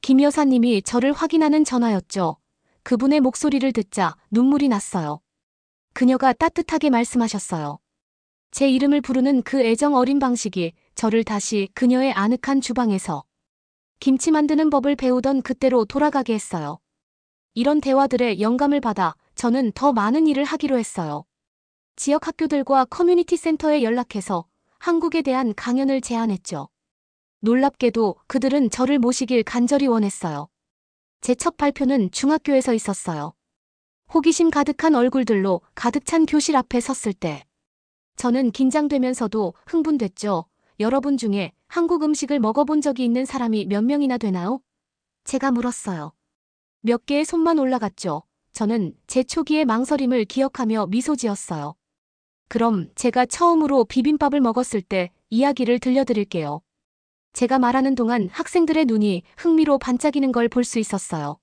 S1: 김 여사님이 저를 확인하는 전화였죠. 그분의 목소리를 듣자 눈물이 났어요. 그녀가 따뜻하게 말씀하셨어요. 제 이름을 부르는 그 애정 어린 방식이 저를 다시 그녀의 아늑한 주방에서 김치 만드는 법을 배우던 그때로 돌아가게 했어요. 이런 대화들에 영감을 받아 저는 더 많은 일을 하기로 했어요. 지역 학교들과 커뮤니티 센터에 연락해서 한국에 대한 강연을 제안했죠. 놀랍게도 그들은 저를 모시길 간절히 원했어요. 제 첫 발표는 중학교에서 있었어요. 호기심 가득한 얼굴들로 가득 찬 교실 앞에 섰을 때 저는 긴장되면서도 흥분됐죠. 여러분 중에 한국 음식을 먹어본 적이 있는 사람이 몇 명이나 되나요? 제가 물었어요. 몇 개의 손만 올라갔죠. 저는 제 초기의 망설임을 기억하며 미소 지었어요. 그럼 제가 처음으로 비빔밥을 먹었을 때 이야기를 들려드릴게요. 제가 말하는 동안 학생들의 눈이 흥미로 반짝이는 걸 볼 수 있었어요.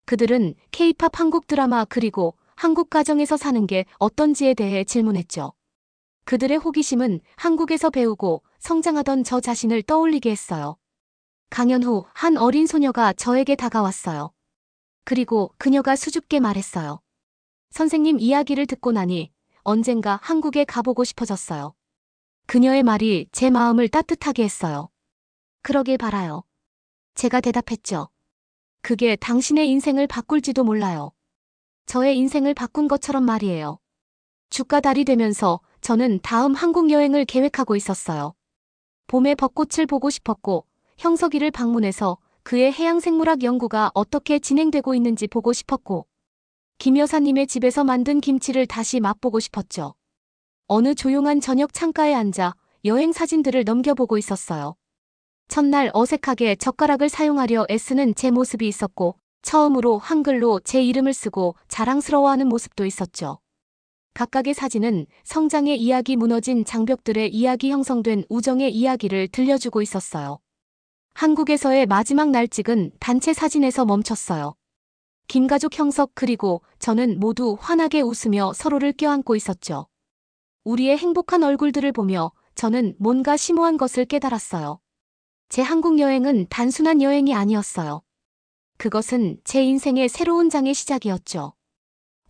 S1: 그들은 K-팝 한국 드라마 그리고 한국 가정에서 사는 게 어떤지에 대해 질문했죠. 그들의 호기심은 한국에서 배우고 성장하던 저 자신을 떠올리게 했어요. 강연 후 한 어린 소녀가 저에게 다가왔어요. 그리고 그녀가 수줍게 말했어요. 선생님 이야기를 듣고 나니 언젠가 한국에 가보고 싶어졌어요. 그녀의 말이 제 마음을 따뜻하게 했어요. 그러길 바라요. 제가 대답했죠. 그게 당신의 인생을 바꿀지도 몰라요. 저의 인생을 바꾼 것처럼 말이에요. 주가 달이 되면서 저는 다음 한국 여행을 계획하고 있었어요. 봄에 벚꽃을 보고 싶었고 형석이를 방문해서 그의 해양생물학 연구가 어떻게 진행되고 있는지 보고 싶었고 김 여사님의 집에서 만든 김치를 다시 맛보고 싶었죠. 어느 조용한 저녁 창가에 앉아 여행 사진들을 넘겨보고 있었어요. 첫날 어색하게 젓가락을 사용하려 애쓰는 제 모습이 있었고 처음으로 한글로 제 이름을 쓰고 자랑스러워하는 모습도 있었죠. 각각의 사진은 성장의 이야기, 무너진 장벽들의 이야기, 형성된 우정의 이야기를 들려주고 있었어요. 한국에서의 마지막 날 찍은 단체 사진에서 멈췄어요. 김가족 형석 그리고 저는 모두 환하게 웃으며 서로를 껴안고 있었죠. 우리의 행복한 얼굴들을 보며 저는 뭔가 심오한 것을 깨달았어요. 제 한국 여행은 단순한 여행이 아니었어요. 그것은 제 인생의 새로운 장의 시작이었죠.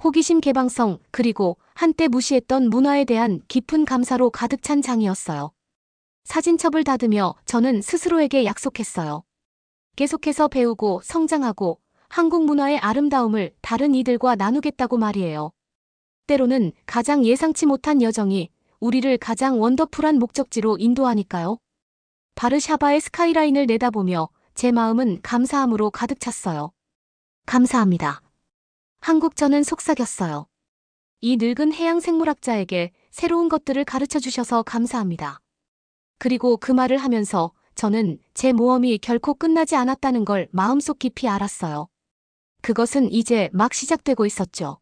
S1: 호기심, 개방성, 그리고 한때 무시했던 문화에 대한 깊은 감사로 가득 찬 장이었어요. 사진첩을 닫으며 저는 스스로에게 약속했어요. 계속해서 배우고 성장하고 한국 문화의 아름다움을 다른 이들과 나누겠다고 말이에요. 때로는 가장 예상치 못한 여정이 우리를 가장 원더풀한 목적지로 인도하니까요. 바르샤바의 스카이라인을 내다보며 제 마음은 감사함으로 가득 찼어요. 감사합니다. 한국 저는 속삭였어요. 이 늙은 해양생물학자에게 새로운 것들을 가르쳐 주셔서 감사합니다. 그리고 그 말을 하면서 저는 제 모험이 결코 끝나지 않았다는 걸 마음속 깊이 알았어요. 그것은 이제 막 시작되고 있었죠.